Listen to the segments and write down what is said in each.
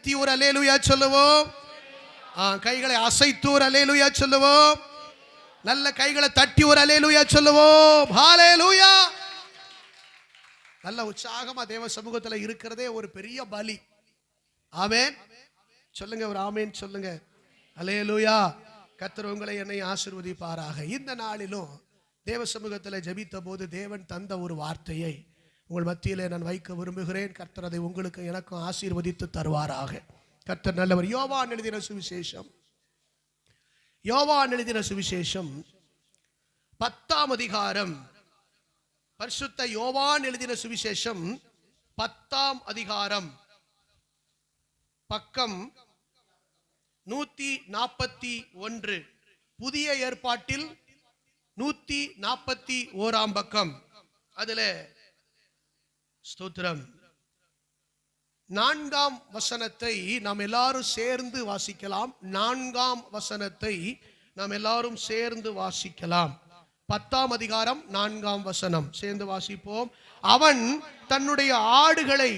உயர்த்தி ஒரு அல்லேலூயா சொல்லுவோம். கைகளை அசைத்து ஒரு அல்லேலூயா சொல்லுவோம். நல்ல கைகளை தட்டி ஒரு அல்லேலூயா சொல்லுவோம். ஹல்லேலூயா. நல்ல உற்சாகமா தேவ சமூகத்தில் இருக்கிறதே ஒரு பெரிய பலி. ஆமென் சொல்லுங்க, ஒரு ஆமென் சொல்லுங்க. அல்லேலூயா. கர்த்தர் உங்களை என்னை ஆசீர்வதிப்பாராக. இந்த நாளிலும் தேவ சமூகத்தில் ஜெபித்த போது தேவன் தந்த ஒரு வார்த்தையை உங்கள் மத்தியிலே நான் வைக்க விரும்புகிறேன். கர்த்தர் அதை உங்களுக்கு எனக்கும் ஆசீர்வதித்து தருவாராக. கர்த்தர் நல்லவர். யோவான் எழுதின சுவிசேஷம் 10ஆம் அதிகாரம். பரிசுத்த யோவான் எழுதின சுவிசேஷம் 10ஆம் அதிகாரம், பக்கம் 141. புதிய ஏற்பாட்டில் 141ஆம் பக்கம். அதுல ஸ்தோத்திரம் 4ஆம் வசனத்தை நாம் எல்லாரும் சேர்ந்து வாசிக்கலாம். 4ஆம் வசனத்தை நாம் எல்லாரும் சேர்ந்து வாசிக்கலாம். 10ஆம் அதிகாரம் 4ஆம் வசனம் சேர்ந்து வாசிப்போம். அவன் தன்னுடைய ஆடுகளை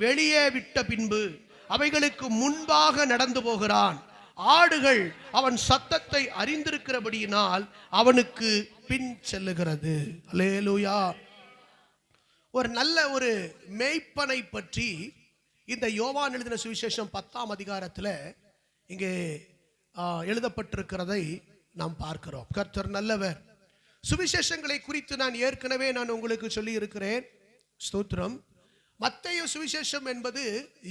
வெளியே விட்ட பின்பு அவைகளுக்கு முன்பாக நடந்து போகிறான். ஆடுகள் அவன் சத்தத்தை அறிந்திருக்கிறபடியினால் அவனுக்கு பின் செல்லுகிறது. அல்லேலூயா. ஒரு நல்ல ஒரு மேய்ப்பனை பற்றி இந்த யோவான் எழுதின சுவிசேஷம் 10ஆம் அதிகாரத்தில் இங்கே எழுதப்பட்டிருக்கிறதை நாம் பார்க்கிறோம். கர்த்தர் நல்லவர். சுவிசேஷங்களை குறித்து நான் ஏற்கனவே உங்களுக்கு சொல்லி இருக்கிறேன். ஸ்தோத்திரம். மத்தேயு சுவிசேஷம் என்பது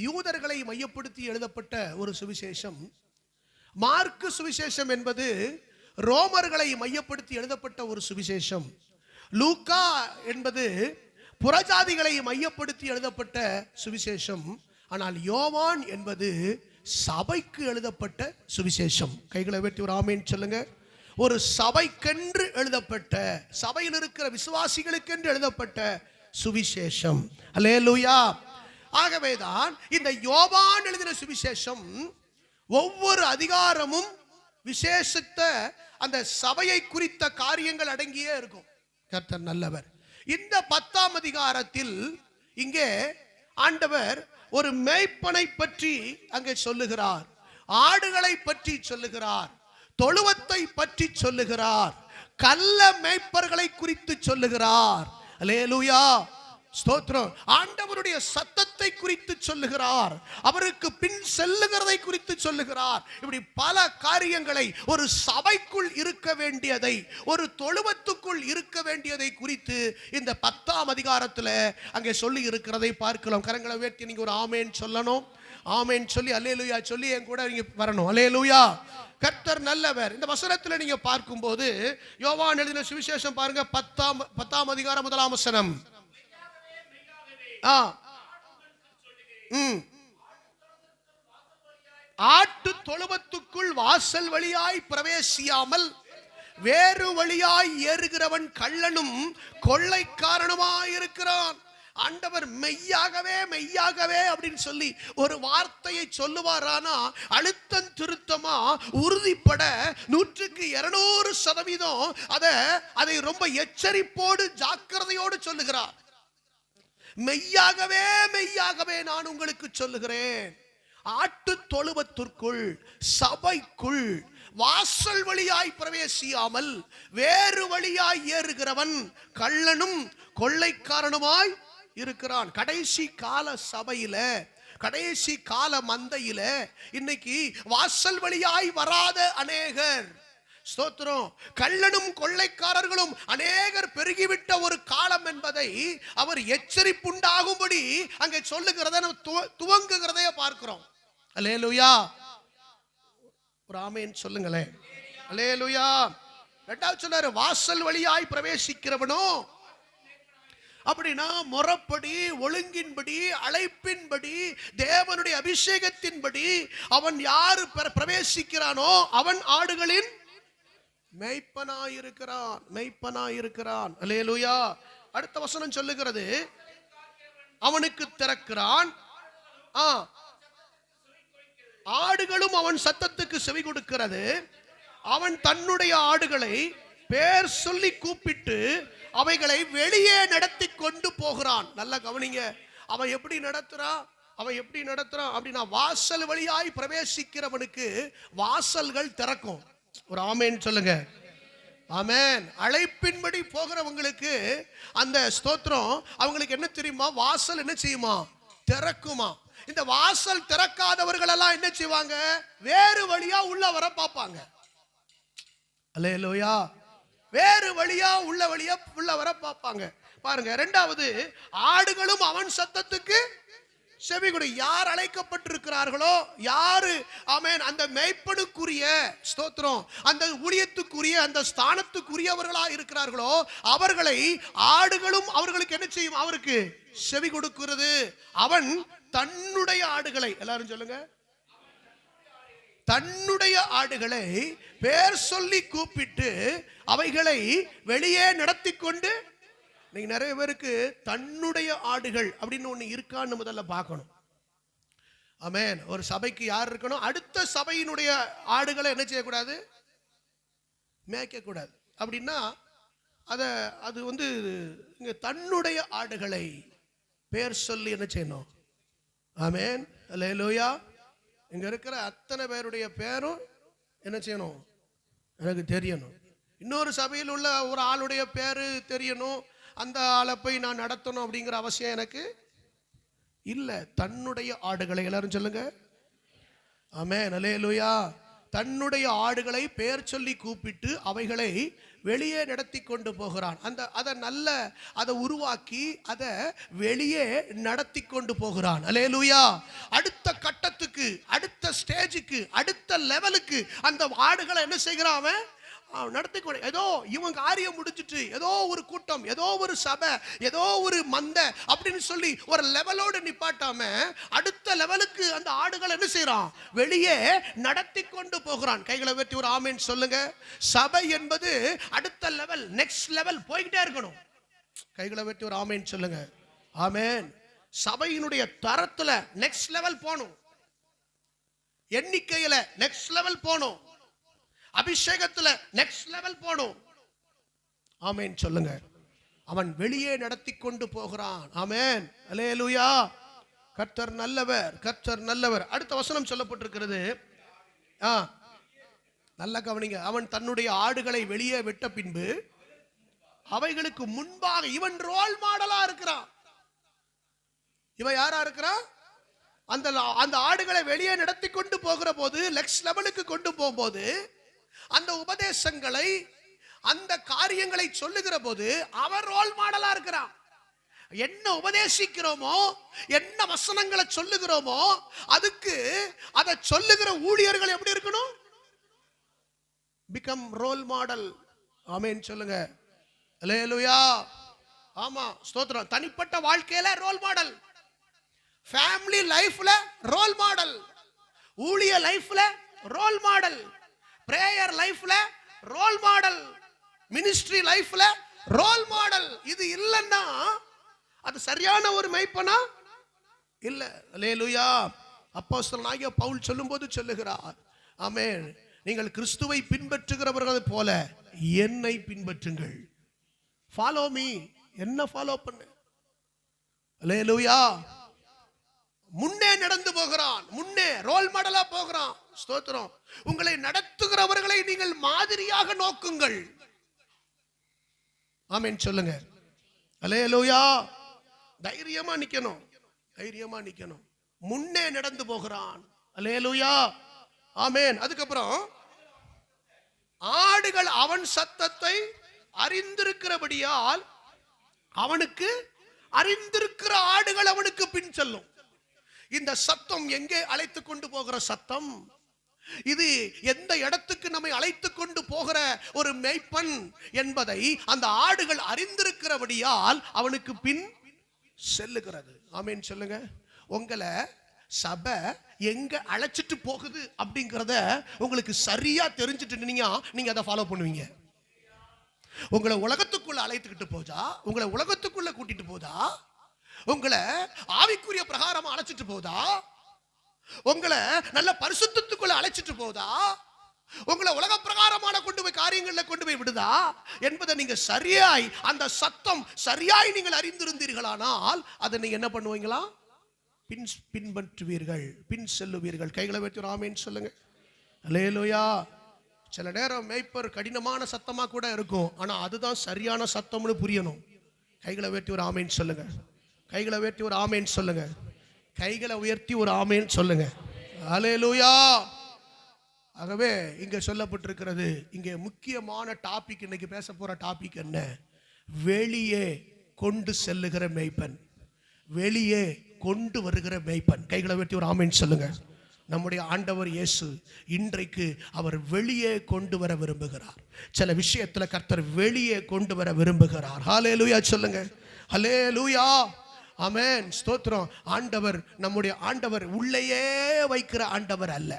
யூதர்களை மையப்படுத்தி எழுதப்பட்ட ஒரு சுவிசேஷம். மார்க்கு சுவிசேஷம் என்பது ரோமர்களை மையப்படுத்தி எழுதப்பட்ட ஒரு சுவிசேஷம். லூக்கா என்பது புறஜாதிகளை மையப்படுத்தி எழுதப்பட்ட சுவிசேஷம். ஆனால் யோவான் என்பது சபைக்கு எழுதப்பட்ட சுவிசேஷம். கைகளை வெட்டி ஒரு ஆமென் சொல்லுங்க. ஒரு சபைக்கென்று எழுதப்பட்ட, சபையில் இருக்கிற விசுவாசிகளுக்கென்று எழுதப்பட்ட சுவிசேஷம். அல்லேலூயா. ஆகவேதான் இந்த யோவான் எழுதின சுவிசேஷம் ஒவ்வொரு அதிகாரமும் விசேஷித்த அந்த சபையை குறித்த காரியங்கள் அடங்கியே இருக்கும். கர்த்தர் நல்லவர். இந்த 10ஆம் அதிகாரத்தில் இங்கே ஆண்டவர் ஒரு மேய்ப்பனை பற்றி அங்கே சொல்லுகிறார். ஆடுகளை பற்றி சொல்லுகிறார். தொழுவத்தை பற்றி சொல்லுகிறார். கள்ள மேய்ப்பர்களை குறித்து சொல்லுகிறார். அல்லேலூயா. ஸ்தோத்திரம். ஆண்டவருடைய சத்தத்தை குறித்து சொல்லுகிறார். அவருக்கு பின் செல்லுகிறதை குறித்து சொல்லுகிறார். இப்படி பல காரியங்களை, ஒரு சபைக்குள் இருக்க வேண்டியதை, ஒரு தொழுவத்துக்குள் இருக்க வேண்டியதை குறித்து இந்த 10ஆம் அதிகாரத்தில் அங்கே சொல்லி இருக்கிறதை பார்க்கலாம். கரங்களை வேட்டி நீங்க ஒரு ஆமேன் சொல்லணும். ஆமேன் சொல்லி அல்லேலூயா சொல்லி என் கூட நீங்க வரணும். அல்லேலூயா. கர்த்தர் நல்லவர். இந்த வசனத்தில் நீங்க பார்க்கும்போது யோவான் எழுதின சுவிசேஷம் பாருங்க. 10ஆம் அதிகாரம் 1ஆம் வசனம். ஆட்டு தொழுவத்துக்குள் வாசல் வழியாய் பிரவேசியாமல் வேறு வழியாய் ஏறுகிறவன் கள்ளனும் கொள்ளைக்காரனுமாய் இருக்கிறான். ஆண்டவர் மெய்யாகவே மெய்யாகவே அப்படின்னு சொல்லி ஒரு வார்த்தையை சொல்லுவாரானா அழுத்தம் திருத்தமா உறுதிப்பட 100% அதை ரொம்ப எச்சரிப்போடு ஜாக்கிரதையோடு சொல்லுகிறார். மெய்யாகவே மெய்யாகவே நான் உங்களுக்கு சொல்லுகிறேன், ஆட்டு தொழுவத்திற்குள், சபைக்குள் வாசல் வழியாய் பிரவேசியாமல் வேறு வழியாய் ஏறுகிறவன் கள்ளனும் கொள்ளைக்காரனுமாய் இருக்கிறான். கடைசி கால சபையில, கடைசி கால மந்தையில இன்னைக்கு வாசல் வழியாய் வராத அநேகர், ஸ்தோத்திரம், கள்ளனும் கொள்ளைக்காரர்களும் அநேகர் பெருகிவிட்ட ஒரு காலம் என்பதை அவர் எச்சரிப்புண்டாகும்படி அங்கே சொல்லுகிறத துவங்குகிறதையே பார்க்கிறோம். அல்லேலூயா. ஒரு ஆமென் சொல்லுங்களேன். அல்லேலூயா. இரண்டாவது சொன்னாரு, வாசல் வழியாய் பிரவேசிக்கிறவனோ அப்படின்னா முறைப்படி, ஒழுங்கின்படி, அழைப்பின்படி, தேவனுடைய அபிஷேகத்தின்படி அவன் யாரு பிரவேசிக்கிறானோ அவன் ஆடுகளின் மெய்ப்பனாயிருக்கிறான். மெய்ப்பனாயிருக்கிறான். அல்லேலூயா. அடுத்த வசனம் சொல்லுகிறது, அவனுக்கு திறக்கிறான், ஆடுகளும் அவன் சத்தத்துக்கு செவி கொடுக்கிறது. அவன் தன்னுடைய ஆடுகளை பேர் சொல்லி கூப்பிட்டு அவைகளை வெளியே நடத்தி கொண்டு போகிறான். நல்லா கவனிங்க. அவன் எப்படி நடத்துறான்? அவன் எப்படி நடத்துறான் அப்படின்னா, வாசல் வழியாய் பிரவேசிக்கிறவனுக்கு வாசல்கள் திறக்கும். ஒரு ஆமேன் சொல்லுங்க. ஆமென். அழைப்பின்படி போகிறவங்களுக்கு அந்த ஸ்தோத்திரம் அவங்களுக்கு என்ன தெரியுமா, வாசல் என்ன செய்யுமா, திறக்குமா. இந்த வாசல் திறக்காதவர்கள் எல்லாம் என்ன செய்வாங்க, வேறு வழியா உள்ள வர பார்ப்பாங்க. அல்லேலூயா. வேறு வழியா உள்ள வர பார்ப்பாங்க. பாருங்க, இரண்டாவது, ஆடுகளும் அவன் சத்தத்துக்கு செவி கொடு. யார் அழைக்கப்பட்டிருக்கிறார்களோ, யாரு ஆமென் அந்த மேய்ப்பனுக்குரிய ஸ்தோத்திரம் அந்த ஊழியத்துக்குரிய அந்த ஸ்தானத்துக்குரியவர்களா இருக்கிறார்களோ அவர்களை ஆடுகளும் அவர்களுக்கு என்ன செய்யும், அவருக்கு செவி கொடுக்கிறது. அவன் தன்னுடைய ஆடுகளை, எல்லாரும் சொல்லுங்க, தன்னுடைய ஆடுகளை பேர் சொல்லி கூப்பிட்டு அவைகளை வெளியே நடத்தி கொண்டு. நீங்க நிறைய பேருக்கு தன்னுடைய ஆடுகள் அப்படின்னு ஒண்ணு இருக்கான்னு முதல்ல பார்க்கணும். ஆமென். ஒரு சபைக்கு யார் இருக்கணும், அடுத்த சபையினுடைய ஆடுகளை என்ன செய்யக்கூடாது, மேய்க்க கூடாது. அப்படின்னா அது வந்து இங்க தன்னுடைய ஆடுகளை பேர் சொல்லி என்ன செய்யணும். ஆமென். அல்லேலூயா. இங்க இருக்கிற அத்தனை பேருடைய பேரும் என்ன செய்யணும், எனக்கு தெரியணும். இன்னொரு சபையில் உள்ள ஒரு ஆளுடைய பேரு தெரியணும், அந்த ஆளை போய் நான் நடத்தணும் அப்படிங்கிற அவசியம் எனக்கு இல்ல. தன்னுடைய ஆடுகளை, எல்லாரும் சொல்லுங்க ஆமென். அல்லேலூயா. தன்னுடைய ஆடுகளை பெயர் சொல்லி கூப்பிட்டு அவைகளை வெளியே நடத்தி கொண்டு போகிறான். அதை உருவாக்கி அதை வெளியே நடத்தி கொண்டு போகிறான். அல்லேலூயா. அடுத்த கட்டத்துக்கு, அடுத்த ஸ்டேஜுக்கு, அடுத்த லெவலுக்கு அந்த ஆடுகளை என்ன செய்கிறான், அவன் நடத்தி கொண்டு. ஏதோ இவங்க காரியம் முடிஞ்சிட்டு, ஏதோ ஒரு கூட்டம், ஏதோ ஒரு சபை, ஏதோ ஒரு மந்த அப்படின்னு சொல்லி ஒரு லெவலோடு நிப்பாட்டாம அடுத்த லெவலுக்கு அந்த ஆடுகள் என்ன செய்யறான், வெளியே நடத்தி கொண்டு போகிறான். கைகளை வெட்டி ஒரு ஆமேன் சொல்லுங்க. சபை என்பது அடுத்த லெவல், நெக்ஸ்ட் லெவல் போய்கிட்டே இருக்கணும். கைகளை வெட்டி ஒரு ஆமேன் சொல்லுங்க. ஆமேன். சபையினுடைய தரத்துல நெக்ஸ்ட் லெவல் போகணும், எண்ணிக்கையில நெக்ஸ்ட் லெவல் போகணும், அபிஷேகத்துல நெக்ஸ்ட் லெவல் போணும். ஆமென் சொல்லுங்க. அவன் வெளியே நடத்தி கொண்டு போகிறான். ஆமென். அல்லேலூயா. கர்த்தர் நல்லவர், கர்த்தர் நல்லவர். அடுத்த வசனம் சொல்லப்பட்டிருக்கிறது, நல்ல கவனிங்க. அவன் தன்னுடைய ஆடுகளை வெளியே விட்ட பின்பு அவைகளுக்கு முன்பாக இவன் ரோல் மாடலா இருக்கிறான். இவன் யாரா இருக்கிறான், அந்த ஆடுகளை வெளியே நடத்தி கொண்டு போகிற போது, நெக்ஸ்ட் லெவலுக்கு கொண்டு போகும்போது, அந்த உபதேசங்களை அந்த காரியங்களை சொல்லுகிற போது அவர் ரோல் மாடலா இருக்கிறான். என்ன உபதேசிக்கிறோமோ, என்ன வசனங்களை சொல்லுகிறோமோ அதுக்கு அதை சொல்லுகிற ஊழியர்கள் எப்படி இருக்கணும், பிகம் ரோல் மாடல். ஆமென் சொல்லுங்க. அல்லேலூயா. ஆமா ஸ்தோத்திரம். தனிப்பட்ட வாழ்க்கையில ரோல் மாடல், ஃபேமிலி லைஃப்ல ரோல் மாடல், ஊழிய லைஃப்ல ரோல் மாடல், பிரேயர் லைஃப்ல ரோல் மாடல், மினிஸ்ட்ரி லைஃப்ல ரோல் மாடல். இது இல்லைன்னா அது சரியான ஒரு மேய்ப்பனா இல்ல. அல்லேலூயா. அப்போஸ்தலனாகிய பவுல் சொல்லும்போது சொல்லுகிறார், ஆமென், நீங்கள் கிறிஸ்துவை பின்பற்றுகிறவர்கள் போல என்னை பின்பற்றுங்கள். Follow me. என்ன ஃபாலோ பண்ணு. அல்லேலூயா. முன்னே நடந்து போகிறான், முன்னே ரோல் மாடலா போகிறான். ஸ்தோத்திரம். உங்களை நடத்துகிறவர்களை நீங்கள் மாதிரியாக நோக்குங்கள். ஆமென் சொல்லுங்க. அல்லேலூயா. தைரியமா நிக்கணும், தைரியமா நிக்கணும். முன்னே நடந்து போகிறான். அல்லேலூயா. ஆமென். அதுக்கப்புறம் ஆடுகள் அவன் சத்தத்தை அறிந்திருக்கிறபடியால் அவனுக்கு, அறிந்திருக்கிற ஆடுகள் அவனுக்கு பின் செல்லும். இந்த சத்தம் எங்கே அழைத்து கொண்டு போகிற சத்தம், இது எந்த இடத்துக்கு நம்மை அழைத்து கொண்டு போகிற ஒரு மேய்ப்பன் என்பதை அந்த ஆடுகள் அறிந்திருக்கிறபடியால் அவனுக்கு பின் செல்லுகிறது. ஆமென் சொல்லுங்க. உங்களை சபை எங்க அழைச்சிட்டு போகுது அப்படிங்கறத உங்களுக்கு சரியா தெரிஞ்சுட்டு நீங்க அதை ஃபாலோ பண்ணுவீங்க. உங்களை உலகத்துக்குள்ள அழைத்துக்கிட்டு போதா, உங்களை உலகத்துக்குள்ள கூட்டிட்டு போதா, உங்களை ஆவிக்குரிய பிரகாரம் அழைச்சிட்டு போதா, உங்களை நல்ல பரிசுத்தத்துக்குள்ள அழைச்சிட்டு போதா, உங்களை உலக பிரகாரமான கொண்டு போய் காரியங்கள்ல கொண்டு போய் விடுதா என்பதை நீங்க சரியாய், அந்த சத்தம் சரியாய் நீங்கள் அறிந்திருந்தீர்களானால் அதை நீங்க என்ன பண்ணுவீங்களா, பின்பற்றுவீர்கள், பின் செல்லுவீர்கள். கைகளை வைத்து ஒரு ஆமேன் சொல்லுங்க. அல்லேலூயா. சில நேரம் மேய்ப்பர் கடினமான சத்தமா கூட இருக்கும், ஆனா அதுதான் சரியான சத்தம்னு புரியணும். கைகளை உயர்த்தி ஒரு ஆமேன் சொல்லுங்க. கைகளை உயர்த்தி ஒரு ஆமேன் சொல்லுங்க. கைகளை உயர்த்தி ஒரு ஆமேன் சொல்லுங்க. அல்லேலூயா. ஆகவே இங்க சொல்லப்பட்டிருக்கிறது, இங்கே முக்கியமான டாபிக், இன்னைக்கு பேச போற டாபிக் என்ன? வெளியே கொண்டு செல்லுகிற மேய்ப்பன், வெளியே கொண்டு வருகிற மேய்ப்பன். கைகளை உயர்த்தி ஒரு ஆமேன் சொல்லுங்க. நம்முடைய ஆண்டவர் இயேசு இன்றைக்கு அவர் வெளியே கொண்டு வர விரும்புகிறார். சில விஷயத்துல கர்த்தர் வெளியே கொண்டு வர விரும்புகிறார். ஹல்லேலூயா சொல்லுங்க. ஹல்லேலூயா. ஆமென். ஸ்தோத்திரம். ஆண்டவர், நம்முடைய ஆண்டவர் உள்ளேயே வைக்கிற ஆண்டவர் அல்ல.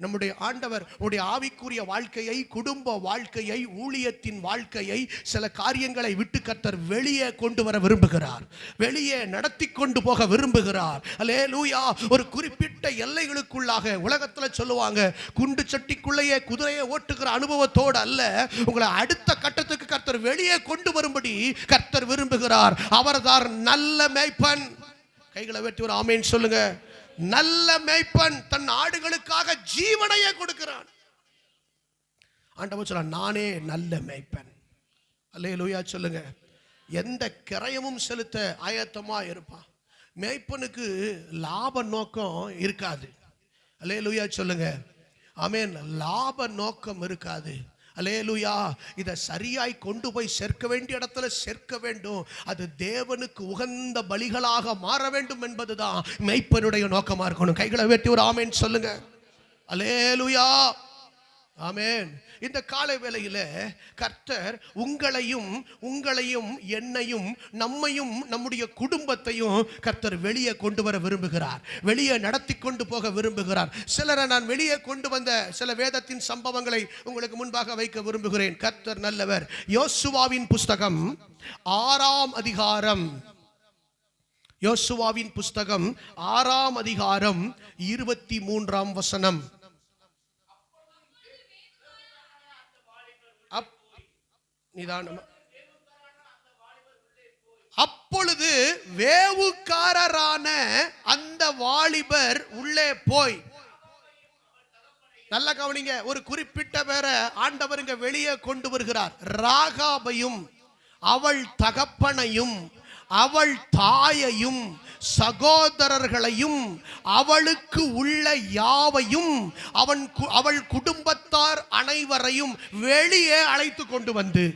நம்முடைய ஆண்டவர் உடைய ஆவிக்குரிய வாழ்க்கையை, குடும்ப வாழ்க்கையை, ஊழியத்தின் வாழ்க்கையை, சில காரியங்களை விட்டு கர்த்தர் வெளியே கொண்டு வர விரும்புகிறார். வெளியே நடத்தி கொண்டு போக விரும்புகிறார். அல்லேலூயா. ஒரு குறிப்பிட்ட எல்லைகளுக்குள்ளாக, உலகத்துல சொல்லுவாங்க, குண்டு சட்டிக்குள்ளேயே குதிரையை ஓட்டுகிற அனுபவத்தோடு அல்ல, உங்களை அடுத்த கட்டத்துக்கு கர்த்தர் வெளியே கொண்டு வரும்படி கர்த்தர் விரும்புகிறார். அவர்தான் நல்ல மேய்ப்பன். கைகளை வெட்டி ஒரு ஆமேன் சொல்லுங்க. நல்ல மேய்ப்பன் தன் ஆடுகளுக்காக ஜீவனையே கொடுக்கிறான். ஆண்டவர் சொல்றார், நானே நல்ல மேய்ப்பன். அல்லேலூயா சொல்லுங்க. எந்த கிரயமும் செலுத்த ஆயத்தமா இருப்பான். மேய்ப்பனுக்கு லாப நோக்கம் இருக்காது. அல்லேலூயா சொல்லுங்க. ஆமென். லாப நோக்கம் இருக்காது. அல்லேலூயா. இதை சரியாய் கொண்டு போய் சேர்க்க வேண்டிய இடத்துல சேர்க்க வேண்டும். அது தேவனுக்கு உகந்த பலிகளாக மாற வேண்டும் என்பதுதான் மேய்ப்பனுடைய நோக்கமா இருக்கணும். கைகளை வெட்டி ஒரு ஆமேன் சொல்லுங்க. அல்லேலூயா. ஆமென். இந்த காலை வேளையில கர்த்தர் உங்களையும் என்னையும், நம்மையும், நம்முடைய குடும்பத்தையும் கர்த்தர் வெளியே கொண்டு வர விரும்புகிறார். வெளியே நடத்தி கொண்டு போக விரும்புகிறார். சிலரை நான் வெளியே கொண்டு வந்த சில வேதத்தின் சம்பவங்களை உங்களுக்கு முன்பாக வைக்க விரும்புகிறேன். கர்த்தர் நல்லவர். யோசுவாவின் புஸ்தகம் 6ஆம் அதிகாரம், யோசுவாவின் புஸ்தகம் 6ஆம் அதிகாரம் 23ஆம் வசனம். அப்பொழுது வேவுக்காரரான அந்த வாலிபர் உள்ளே போய், நல்ல கவனிங்க, ஒரு குறிப்பிட்ட பேரை ஆண்டவர் இங்க வெளியே கொண்டு வருகிறார். ராகாபையும் அவள் தகப்பனையும் அவள் தாயையும் சகோதரர்களையும் அவளுக்கு உள்ள யாவையும் அவள் குடும்பத்தார் அனைவரையும் வெளியே அழைத்து கொண்டு வந்து,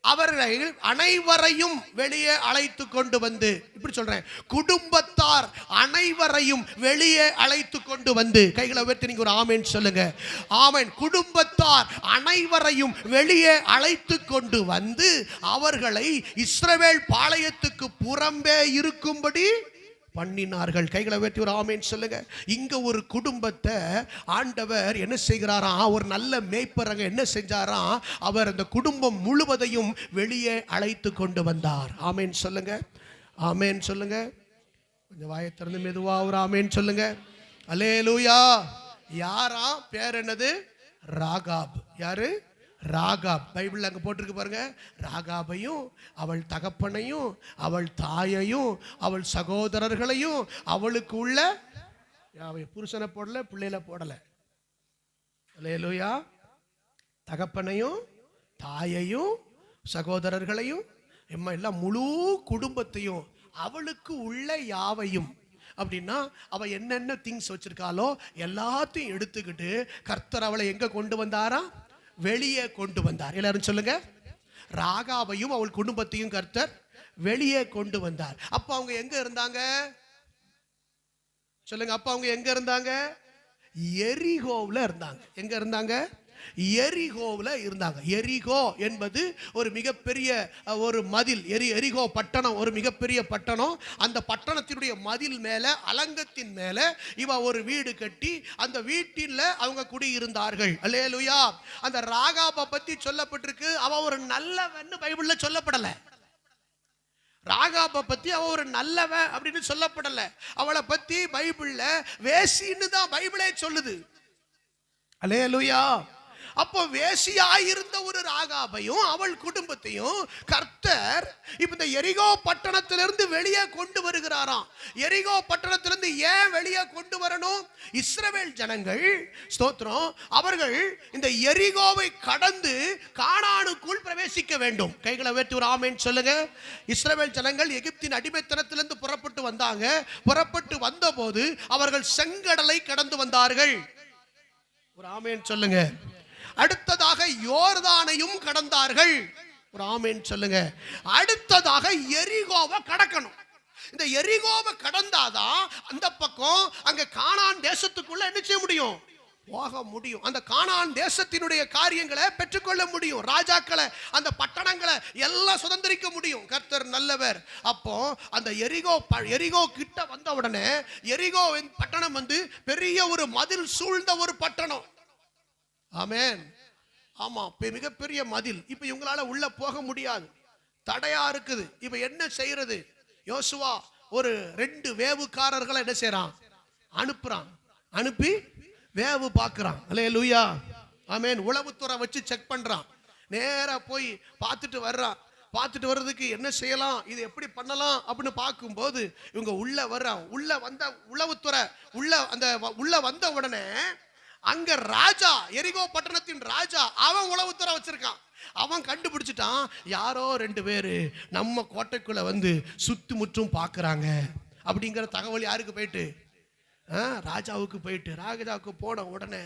அவர்கள் அனைவரையும் வெளியே அழைத்து கொண்டு வந்து, இப்படி சொல்றேன், குடும்பத்தார் அனைவரையும் வெளியே அழைத்து கொண்டு வந்து. கைகளை உயர்த்தி நீங்க ஒரு ஆமென் சொல்லுங்க. ஆமென். குடும்பத்தார் அனைவரையும் வெளியே அழைத்து கொண்டு வந்து அவர்களை இஸ்ரவேல் பாளையத்துக்கு புறம்பே இருக்கும்படி பண்ணினார்கள். கைகளை உயர்த்தி ஒரு ஆமென் சொல்லுங்க. இங்க ஒரு குடும்பத்தை ஆண்டவர் என்ன செய்கிறாராம்? ஒரு நல்ல மேய்ப்பரங்க என்ன செஞ்சாராம்? அவர் அந்த குடும்பம் முழுவதையும் வெளியே அழைத்து கொண்டு வந்தார். ஆமென் சொல்லுங்க. ஆமென் சொல்லுங்க. கொஞ்சம் வாயை திறந்து மெதுவா ஒரு ஆமென் சொல்லுங்க. அல்லேலூயா. யாரா பேர் என்னது? ராகாப். யாரு? ராகாப். பைபிள் அங்க போட்டிருக்கு பாருங்க. ராகாபையும் அவள் தகப்பனையும் அவள் தாயையும் அவள் சகோதரர்களையும் அவளுக்கு உள்ள புருஷனை போடல, பிள்ளைகளை போடல. அல்லேலூயா. தகப்பனையும் தாயையும் சகோதரர்களையும் எல்லாம் முழு குடும்பத்தையும் அவளுக்கு உள்ள யாவையும், அப்படின்னா அவ என்னென்ன திங்ஸ் வச்சிருக்காளோ எல்லாத்தையும் எடுத்துக்கிட்டு கர்த்தர் அவளை எங்க கொண்டு வந்தாரா? வெளியே கொண்டு வந்தார். எல்லாரும் சொல்லுங்க. ராகாவையும் அவள் குடும்பத்தையும் கர்த்தர் வெளியே கொண்டு வந்தார். அப்ப அவங்க எங்க இருந்தாங்க? சொல்லுங்க. அப்ப அவங்க எங்க இருந்தாங்க? எரிகோவுல இருந்தாங்க. எங்க இருந்தாங்க? எரிகோவுல இருந்தாங்க. எரிகோ என்பது ஒரு மிகப்பெரிய ஒரு மதில். எரிகோ பட்டணம் ஒரு மிகப்பெரிய பட்டணம். அந்த பட்டணத்தினுடைய மதில் மேல, அலங்கத்தின் மேல இவ ஒரு வீடு கட்டி அந்த வீட்டில் அவங்க குடியிருந்தார்கள். அல்லேலூயா. அந்த ராகாபை பத்தி சொல்லப்பட்டிருக்கு, அவ ஒரு நல்லவன் பைபிள்ல சொல்லப்படல. ராகாபை பத்தி அவ ஒரு நல்லவன் அப்படின்னு சொல்லப்படல. அவளை பத்தி பைபிள்ல வேசின்னு தான் பைபிளே சொல்லுது. அல்லேலூயா. அப்போ வேசியாயிருந்த ஒரு ராகாபையும் அவள் குடும்பத்தையும் கர்த்தர் இப்ப இந்த எரிகோ பட்டணத்திலிருந்து வெளியே கொண்டு வருகிறாராம். எரிகோ பட்டணத்திலிருந்து ஏன் வெளியே கொண்டு வரணும்? இஸ்ரவேல் ஜனங்கள், ஸ்தோத்திரம், அவர்கள் இந்த எரிகோவை கடந்து கானானுக்குள் பிரவேசிக்க வேண்டும். கைகளை உயர்த்தி ஒரு ஆமென் சொல்லுங்க. இஸ்ரவேல் ஜனங்கள் எகிப்தின் அடிமைத்தனத்திலிருந்து புறப்பட்டு வந்தாங்க. புறப்பட்டு வந்தபோது அவர்கள் செங்கடலை கடந்து வந்தார்கள். ஒரு ஆமென் சொல்லுங்க. அடுத்ததாக யோர்தானையும் கடந்தார்கள். ஒரு ஆமென் சொல்லுங்க. அடுத்ததாக எரிகோவை கடக்கணும். இந்த எரிகோவை கடந்தாதான் அந்த பக்கம் அங்க கானான் தேசத்துக்குள்ள என்ன செய்ய முடியும்? போக முடியும். அந்த கானான் தேசத்தினுடைய காரியங்களை பெற்றுக்கொள்ள முடியும். ராஜாக்களை, அந்த பட்டணங்களை எல்லாம் சுதந்திரிக்க முடியும். கர்த்தர் நல்லவர். அப்போ அந்த எரிகோ கிட்ட வந்த உடனே எரிகோ பட்டணம் பெரிய ஒரு மதில் சூழ்ந்த ஒரு பட்டணம். ஆமென். ஆமா, மிகப்பெரிய மதில். இப்ப இவங்களால உள்ள போக முடியாது, தடையா இருக்குது. இப்ப என்ன செய்யறது? யோசுவா ஒரு 2 வேவுக்காரர்களை என்ன செய்யறான்? அனுப்புறான். அனுப்பி வேவு பார்க்கிறான். அல்லேலூயா, ஆமென். உளவுத்துறை வச்சு செக் பண்றான். நேரா போய் பார்த்துட்டு வர்றான். பார்த்துட்டு வர்றதுக்கு என்ன செய்யலாம், இது எப்படி பண்ணலாம் அப்படின்னு பார்க்கும்போது இவங்க உள்ள வர்றான். உள்ள வந்த உளவுத்துறை உள்ள வந்த உடனே அங்க ராஜா, எரிகோ பட்டணத்தின் ராஜா, அவன் உளவுத்துறை வச்சிருக்கான். அவன் கண்டுபிடிச்சிட்டான், யாரோ 2 பேரு நம்ம கோட்டைக்குள்ள சுத்தி முற்றும் பார்க்கறாங்க அப்படிங்கிற தகவல் யாருக்கு போயிட்டு? ராஜாவுக்கு போயிட்டு. ராஜாவுக்கு போன உடனே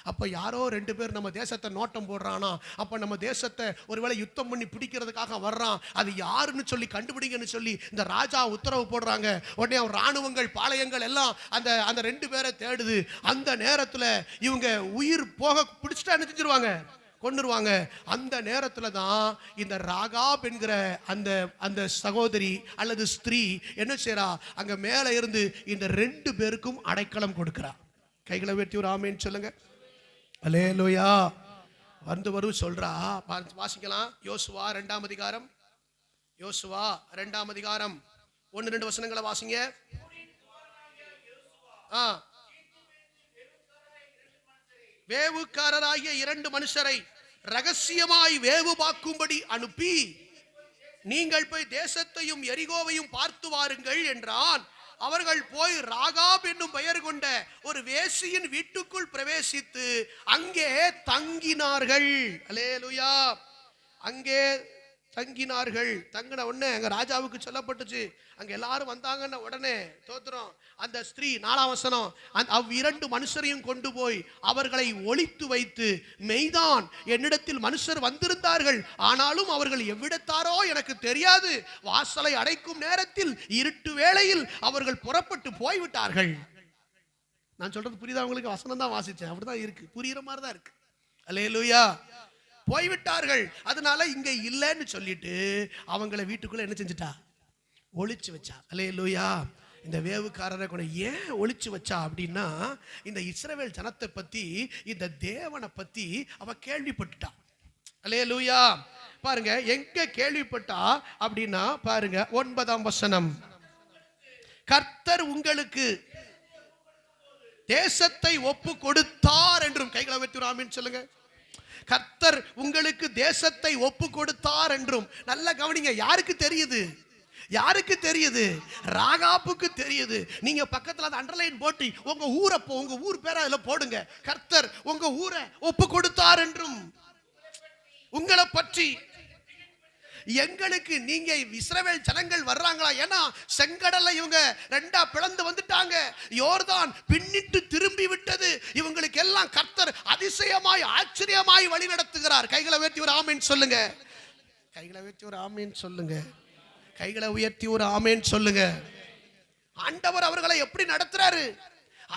அப்ப யாரோ 2 பேர் நம்ம தேசத்தை நோட்டம் போடுறானா, அப்ப நம்ம தேசத்தை ஒருவேளை யுத்தம் பண்ணி பிடிக்கிறதுக்காக வர்றான், அது யாருன்னு சொல்லி கண்டுபிடிங்கன்னு சொல்லி இந்த ராஜா உத்தரவு போடுறாங்க. உடனே அவன் ராணுவங்கள், பாளையங்கள் எல்லாம் அந்த 2 பேரை தேடுது. அந்த நேரத்துல இவங்க உயிர் போக பிடிச்சிட்டா என்ன செஞ்சிருவாங்க? கொன்னுருவாங்க. அந்த நேரத்துல தான் இந்த ராகாப் என்கிற அந்த சகோதரி அல்லது ஸ்திரீ என்ன செய்றா? அங்க மேல இருந்து இந்த 2 பேருக்கும் அடைக்கலம் கொடுக்கிறா. கைகளை உயர்த்தி ஒரு ஆமென் சொல்லுங்க. அல்லேலூயா. வரும் சொல்றா. வாசிக்கலாம். யோசுவா 2ஆம் அதிகாரம். யோசுவா 2ஆம் அதிகாரம் 1-2 வசனங்களை வாசிங்க. வேவுக்காரராகிய 2 மனுஷரை ரகசியமாய் வேவு பார்க்கும்படி அனுப்பி, நீங்கள் போய் தேசத்தையும் எரிகோவையும் பார்த்து வாருங்கள் என்றான். அவர்கள் போய் ராகாப் என்னும் பெயர் கொண்ட ஒரு வேசியின் வீட்டுக்குள் பிரவேசித்து அங்கே தங்கினார்கள். அல்லேலூயா. அங்கே தங்கினார்கள். தங்கின உடனே அங்க ராஜாவுக்கு சொல்லப்பட்டுச்சு. அங்க எல்லாரும் வந்தாங்கன்னு உடனே தோத்திரம் அந்த ஸ்திரீ 4ஆம் வசனம், அவ் 2 மனுஷரையும் கொண்டு போய் அவர்களை ஒளித்து வைத்து, மெய்தான் என்னிடத்தில் மனுஷர் வந்திருந்தார்கள், ஆனாலும் அவர்கள் எவ்விடத்தாரோ எனக்கு தெரியாது. வாசலை அடைக்கும் நேரத்தில் இருட்டு வேளையில் அவர்கள் புறப்பட்டு போய்விட்டார்கள். நான் சொல்றது புரியுதா உங்களுக்கு? வசனம் தான் வாசிச்சேன், அப்படிதான் இருக்கு, புரியுற மாதிரி தான் இருக்கு. அல்லேலூயா. போய்விட்டார்கள். அதனால இங்க இல்லைன்னு சொல்லிட்டு அவங்கள வீட்டுக்குள்ள என்ன செஞ்சுட்டா? ஒளிச்சு வச்சா. அல்லேலூயா. இந்த வேவுக்காரரை கூட ஏன் ஒளிச்சு வச்சா அப்படின்னா, இந்த இஸ்ரவேல் ஜனத்தை பத்தி, இந்த தேவனை பத்தி அவ கேள்விப்பட்டுட்டா. அல்லேலூயா. பாருங்க எங்க கேள்விப்பட்டா அப்படின்னா, பாருங்க 9ஆம் வசனம், கர்த்தர் உங்களுக்கு தேசத்தை ஒப்பு கொடுத்தார் என்றும். கைகளை வைத்து ஆமென் சொல்லுங்க. கர்த்தர் உங்களுக்கு தேசத்தை ஒப்பு கொடுத்தார் என்றும். நல்ல கவனிங்க. யாருக்கு தெரியுது? யாருக்கு தெரியுது? ராகாப்புக்கு தெரியுது. நீங்க பக்கத்துல அந்த அண்டர்லைன் போட்டு உங்க ஊர் பேரை அதுல போடுங்க. கர்த்தர் உங்க ஊரை ஒப்பு கொடுத்தார் என்றும். உங்களை பற்றி எங்களுக்கு நீங்க இஸ்ரவேல் ஜனங்கள் வர்றாங்களா? ஏன்னா செங்கடலை இவங்க 2ஆ பிளந்து வந்துட்டாங்க. யோர்தான் பின்னிட்டு திரும்பி விட்டது. இவங்களுக்கு எல்லாம் கர்த்தர் அதிசயமாய் ஆச்சரியமாய் வழி நடத்துகிறார். கைகளை உயர்த்தி ஒரு ஆமென் சொல்லுங்க. கைகளை உயர்த்தி ஒரு ஆமென் சொல்லுங்க. கைகளை உயர்த்தி ஒரு ஆமென் சொல்லுங்க. ஆண்டவர் அவர்களை எப்படி நடத்துறாரு?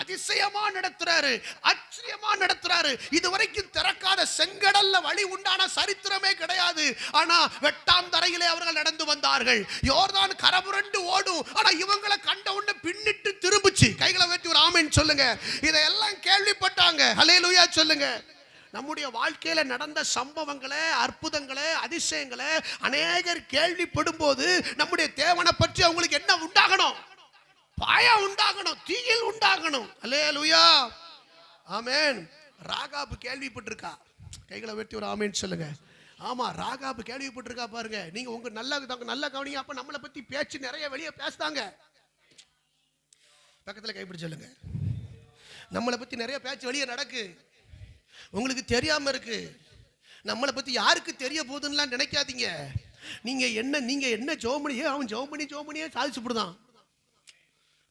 அதிசயமா நடத்துறாரு, ஆச்சரியமா நடத்துறாரு. இதுவரைக்கும் திறக்காத செங்கடல்ல வழி உண்டான சரித்திரமே கிடையாது. ஆனா வெட்டாம் தரையிலே அவர்கள் நடந்து வந்தார்கள். யோர்தான் கரபுரண்டு ஓடும். ஆனா இவங்களை கண்ட உடனே பின்னிட்டு திரும்பிச்சு. கைகளை உயர்த்தி ஒரு ஆமென் சொல்லுங்க. இதெல்லாம் கேள்விப்பட்டாங்க. ஹல்லேலூயா சொல்லுங்க. நம்முடைய வாழ்க்கையில நடந்த சம்பவங்களை, அற்புதங்களை, அதிசயங்களை அநேகர் கேள்விப்படும் போது நம்முடைய தேவனை பற்றி அவங்களுக்கு என்ன உண்டாகணும்? பயம் உண்டாகணும், தீயில் உண்டாகணும். அல்லேலூயா. ஆமென். ராகாப் கேள்விப்பட்டிருக்கா. கைகளை வெட்டி ஒரு ஆமேன்னு சொல்லுங்க. ஆமா, ராகாபு கேள்விப்பட்டிருக்கா பாருங்க. நீங்க உங்க நல்ல கவனிங்க. அப்ப நம்மளை பத்தி பேச்சு நிறைய வெளியே பேசுதாங்க. பக்கத்துல கைப்பிடி சொல்லுங்க. நம்மளை பத்தி நிறைய பேச்சு வெளியே நடக்கு, உங்களுக்கு தெரியாம இருக்கு. நம்மளை பத்தி யாருக்கு தெரிய போகுதுன்னு நினைக்காதீங்க. நீங்க என்ன ஜோமனியே அவன் ஜோமனியே சாதிச்சுப்படுதான்.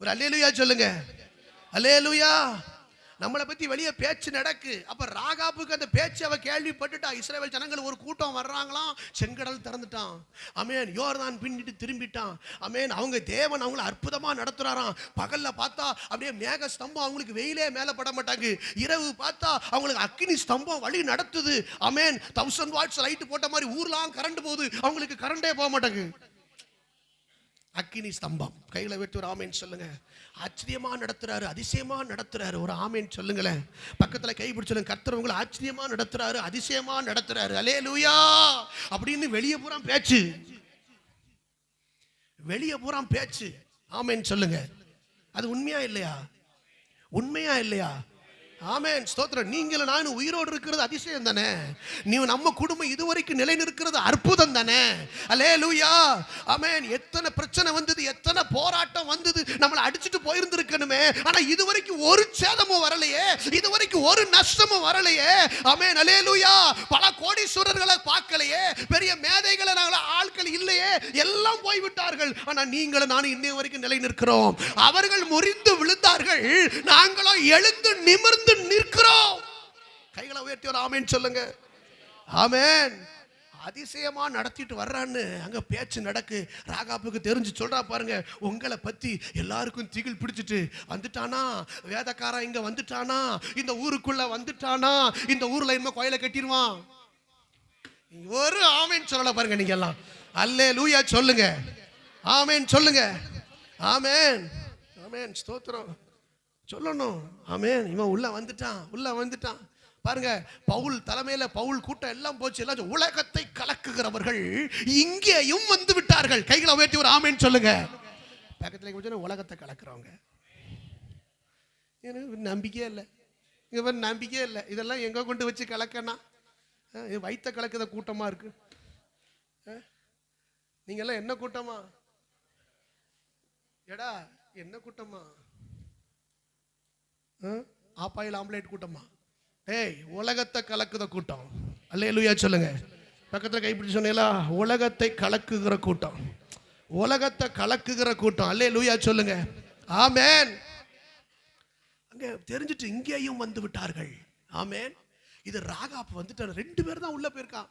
ஒரு அல்லேலூயா சொல்லுங்க. அல்லேலூயா. நம்மளை பத்தி வெளியே பேச்சு நடக்கு. அப்ப ராகாபுக்கு அந்த பேச்சு அவ கேள்விப்பட்டுட்டா. இஸ்ரவேல் ஜனங்கள் ஒரு கூட்டம் வர்றாங்களாம், செங்கடல் திறந்துட்டான். ஆமென். யோர்தான் பின்னிட்டு திரும்பிட்டான். ஆமென். அவங்க தேவன் அவங்களை அற்புதமா நடத்துறாராம். பகல்ல பார்த்தா அப்படியே மேக ஸ்தம்பம், அவங்களுக்கு வெயிலே மேல பட மாட்டாங்க. இரவு பார்த்தா அவங்களுக்கு அக்கினி ஸ்தம்பம் வழி நடத்துது. ஆமென். 1000 வாட்ஸ் லைட் போட்ட மாதிரி ஊர்லாம் கரண்ட் போகுது, அவங்களுக்கு கரண்டே போக மாட்டாங்க. அக்கினி ஸ்தம்பம். கையில வெட்டி ஒரு ஆமேன் சொல்லுங்க. ஆச்சரியமா நடத்துறாரு, அதிசயமா நடத்துறாரு. ஒரு ஆமேன் சொல்லுங்களேன். பக்கத்துல கை பிடிச்சு கர்த்தர் உங்களை ஆச்சரியமா நடத்துறாரு, அதிசயமா நடத்துறாரு. அல்லேலூயா அப்படின்னு வெளியே பூரா பேச்சு, வெளியே பூரா பேச்சு. ஆமேன் சொல்லுங்க. அது உண்மையா இல்லையா? உண்மையா இல்லையா? ஆமென். ஸ்தோத்திரம். நீங்களும் நானும் உயிரோடு இருக்கிறது அதிசயம் தானே. நீ நம்ம குடும்பம் இதுவரைக்கும் நிலை நிற்கிறது அற்புதம் தானே. அல்லேலூயா. ஆமென். எத்தனை பிரச்சனை வந்தது, எத்தனை போராட்டம் வந்தது, நம்மளை அடிச்சுட்டு போயிருந்திருக்கணுமே. ஆனா இதுவரைக்கும் ஒரு சேதமும் வரலையே, இதுவரைக்கும் ஒரு நஷ்டமும் வரலையே. ஆமென். அல்லேலூயா. பல கோடீஸ்வரர்களை பார்க்கலையே, பெரிய மேதைகளை ஆட்கள் இல்லையே, எல்லாம் போய்விட்டார்கள். ஆனா நீங்களும் நானும் இன்னைய வரைக்கும் நிலை நிற்கிறோம். அவர்கள் முறிந்து விழுந்தார்கள், நாங்களோ எழுந்து நிமிர்ந்து நிற்கிறோம். கைகளை உயர்த்தி ஒரு ஆமென் சொல்லுங்க. ஆமென். அதிசயமா நடத்திட்டு வர்றான்னு அங்க பேச்சு நடக்கு. ராகாபுக்கு தெரிஞ்சு சொல்றா பாருங்க, உங்களை பத்தி எல்லாருக்கும் திகில் பிடிச்சிட்டு வந்துட்டானா, வேதக்காரன் இங்க வந்துட்டானா, இந்த ஊருக்குள்ள வந்துட்டானா, இந்த ஊர்ல இனிமே கோயிலை கட்டிடுவான். ஒரு ஆமென் சொல்லல பாருங்க. நீங்க எல்லாம் அல்லேலூயா சொல்லுங்க. ஆமென் சொல்லுங்க. ஆமென். ஆமென். ஸ்தோத்திரம் சொல்லணும். ஆமென். இவன் உள்ள வந்துட்டான் பாருங்க. பவுல் தலைமையில பவுல் கூட்டம் எல்லாம் போச்சு. எல்லாம் உலகத்தை கலக்குகிறவர்கள் இங்கேயும் வந்து விட்டார்கள். கைகளை உயர்த்தி ஒரு ஆமென் சொல்லுங்க. பக்கத்துல உலகத்தை கலக்குறவங்க நம்பிக்கையே இல்லை, இவன் நம்பிக்கையே இல்லை. இதெல்லாம் எங்க கொண்டு வச்சு கலக்கனா? வைத்த கலக்குத கூட்டமா இருக்கு. நீங்க எல்லாம் என்ன கூட்டமா? எடா என்ன கூட்டமா? ஆப்பாயில் ஆம்லேட் கூட்டமா? ஏய், உலகத்தை கலக்குத கூட்டம். அல்லேலூயா சொல்லுங்க. பக்கத்துல கைப்பிடி சொன்னீங்களா? உலகத்தை கலக்குகிற கூட்டம், உலகத்தை கலக்குகிற கூட்டம். அல்லேலூயா சொல்லுங்க. ஆமென். அங்க தெரிஞ்சிட்டு இங்கேயும் வந்து விட்டார்கள். ஆமென். இது ராகாப் வந்துட்டார். 2 பேர் தான் உள்ள போயிருக்கான்.